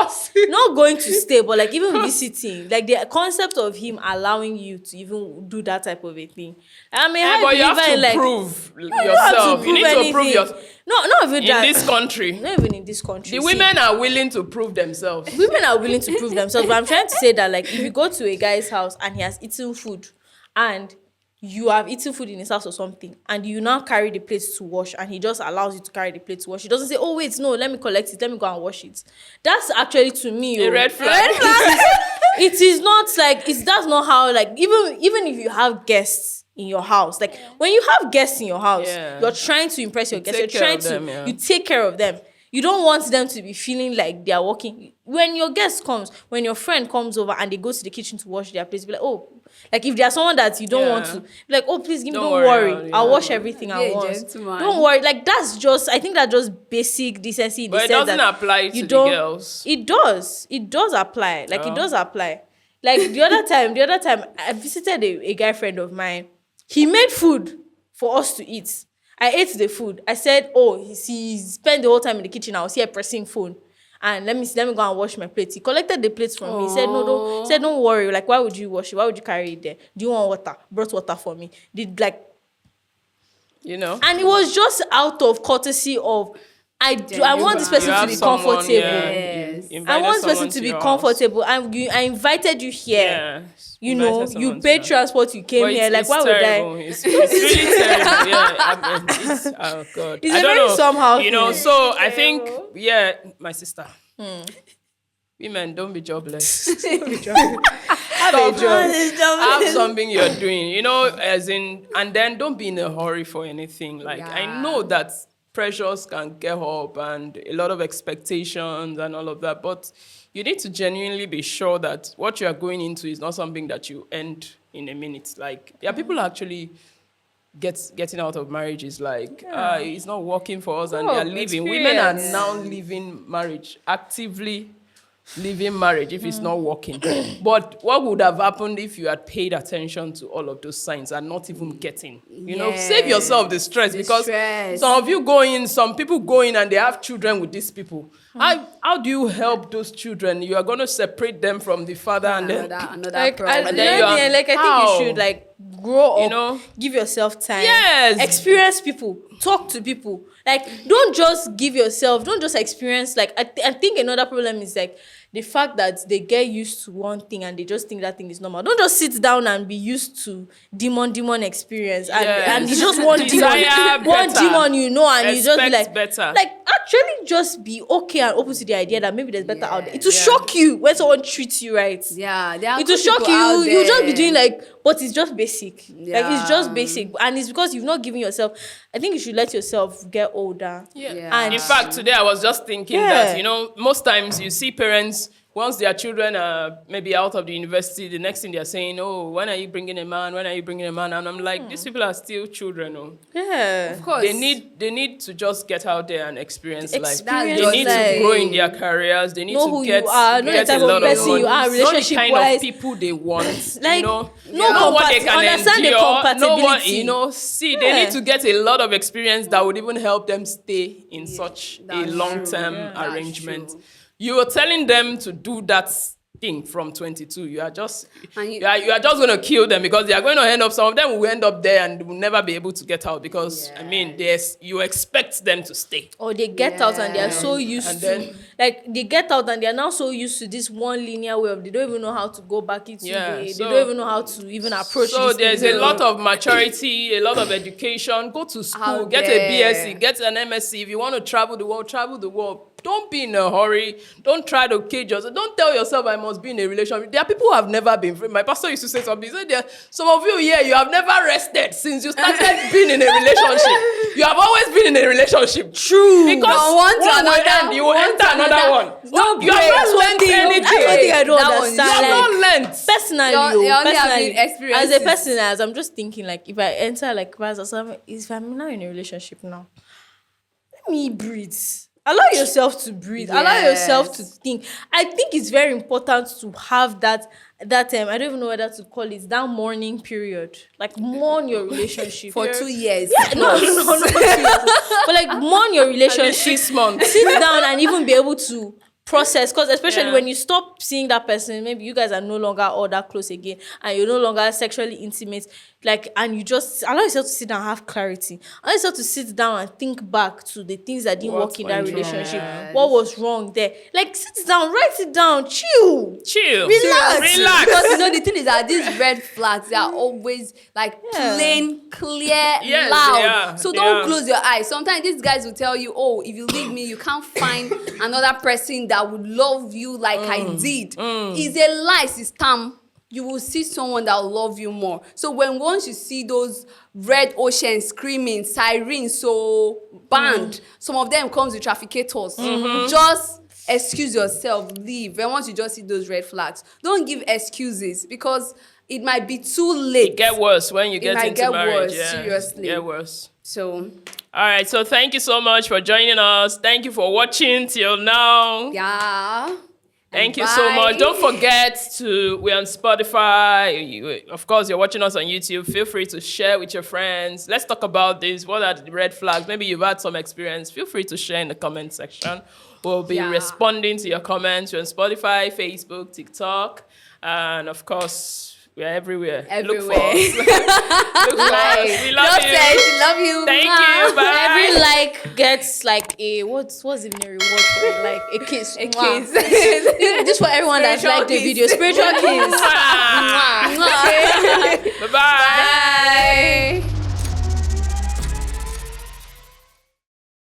not going to stay, but like even visiting, like the concept of him allowing you to even do that type of a thing. I mean, but you have to prove yourself. You need to prove yourself. No, not even in this country. Not even in this country. The women are willing to prove themselves. Women are willing to prove themselves, but I'm trying to say that like if you go to a guy's house and he has eaten food and you have eaten food in his house or something and you now carry the plates to wash and he just allows you to carry the plate to wash, he doesn't say, oh wait, no, let me collect it, let me go and wash it. That's actually to me a red flag. It is not like that's not how, like, even if you have guests in your house, like when you have guests in your house, you're trying to impress your guests, you take care of them. You don't want them to be feeling like they are working. When your guest comes, when your friend comes over and they go to the kitchen to wash their plates, be like, oh, like if there's someone that you don't want to, be like, oh, please give me, don't worry. I'll wash everything at once. Don't worry. Like that's just, I think that's just basic decency. But it doesn't apply to the girls. It does apply. Like it does apply. Like the other time, I visited a guy friend of mine. He made food for us to eat. I ate the food. I said, oh, he spent the whole time in the kitchen. I was here pressing phone. And let me go and wash my plates. He collected the plates from me. He said, don't worry. Like, why would you wash it? Why would you carry it there? Do you want water? Brought water for me. And it was just out of courtesy of, I want this person to be comfortable. Yes. I want this person to be comfortable. I invited you here. Yes. You paid transport, you came here. Like, why terrible. would I? It's really terrible. Yeah, oh God. It's very somehow. So I think, my sister. Women, don't be jobless. Have a job. Have something you're doing. And then don't be in a hurry for anything. Like, I know that pressures can get up and a lot of expectations and all of that, but you need to genuinely be sure that what you are going into is not something that you end in a minute. Like, people actually getting out of marriages like, it's not working for us, and they are leaving. Women are now leaving marriage, actively leaving marriage if it's not working. But what would have happened if you had paid attention to all of those signs and not even getting, save yourself the stress, because some people go in and they have children with these people. How do you help those children? You are going to separate them from the father another problem. I think you should grow up, give yourself time, experience people, talk to people. Like, don't just experience. Like, I think another problem is like the fact that they get used to one thing and they just think that thing is normal. Don't just sit down and be used to demon experience and it's just one demon, and you just be like better. Like, actually just be okay and open to the idea that maybe there's better out there. It will shock you when someone treats you right. It will shock you. You'll just be doing but it's just basic. Like, it's just basic, and it's because you've not given yourself. I think you should let yourself get older. And in fact, today I was just thinking that most times you see parents, once their children are maybe out of the university, the next thing they're saying, oh, when are you bringing a man? When are you bringing a man? And I'm like, these people are still children. Of course. They need to just get out there and experience life. They need to grow in their careers. They need to get a lot of person you are, know the kind of people they want. Know what they can understand endure. The compatibility. They need to get a lot of experience that would even help them stay in such a long-term arrangement. You are telling them to do that thing from 22. You are just going to kill them, because they are going to end up. Some of them will end up there and will never be able to get out, because you expect them to stay. Or they get out and they are so used to, like, they get out and they are now so used to this one linear way of, they don't even know how to go back into they don't even know how to even approach. So there's a lot of maturity, a lot of education. Go to school, get a BSc, get an MSc. If you want to travel the world, travel the world. Don't be in a hurry. Don't try to cage yourself. Don't tell yourself I must be in a relationship. There are people who have never been free. My pastor used to say something. He said, some of you here, you have never rested since you started being in a relationship. You have always been in a relationship. True. Because you will enter another one. You have not learned anything. That's one thing I don't understand. You have not learned. Personally, as a person, I'm just thinking, like, if I enter, like, if I'm now in a relationship now, me breathe. Allow yourself to breathe. Allow yourself to think. I think it's very important to have that I don't even know whether to call it that mourning period. Like mourn your relationship For 2 years. No, not 2 years. But like mourn your relationship. 6 months. Sit down and even be able to process, because especially when you stop seeing that person, maybe you guys are no longer all that close again and you're no longer sexually intimate, like, and you just allow yourself to sit down and have clarity. Allow yourself to sit down and think back to the things that didn't work in that relationship. What was wrong there? Like, sit down, write it down, chill, relax. Because the thing is that these red flags, they are always like plain, clear, loud. So don't close your eyes. Sometimes these guys will tell you, oh, if you leave me, you can't find another person that would love you like I did. It's a lie, it's scam. You will see someone that will love you more. So once you see those red oceans screaming, sirens, so banned, some of them comes with traffickers. Just excuse yourself, leave. And once you just see those red flags, don't give excuses, because it might be too late. It get worse when you get into marriage. Worse, seriously. It get worse. So, all right. So thank you so much for joining us. Thank you for watching till now. yeah. Thank you so much. Don't forget we're on Spotify. Of course, you're watching us on YouTube. Feel free to share with your friends. Let's talk about this. What are the red flags? Maybe you've had some experience. Feel free to share in the comment section. We'll be responding to your comments. We're on Spotify, Facebook, TikTok, and of course, we're everywhere. Look for us. Look for us. We love you. Love you. Thank you. Bye. Every like gets like a what's even a reward for it? Like a kiss. A kiss. Just for everyone that's liked the video. Spiritual kiss. Bye-bye. Bye.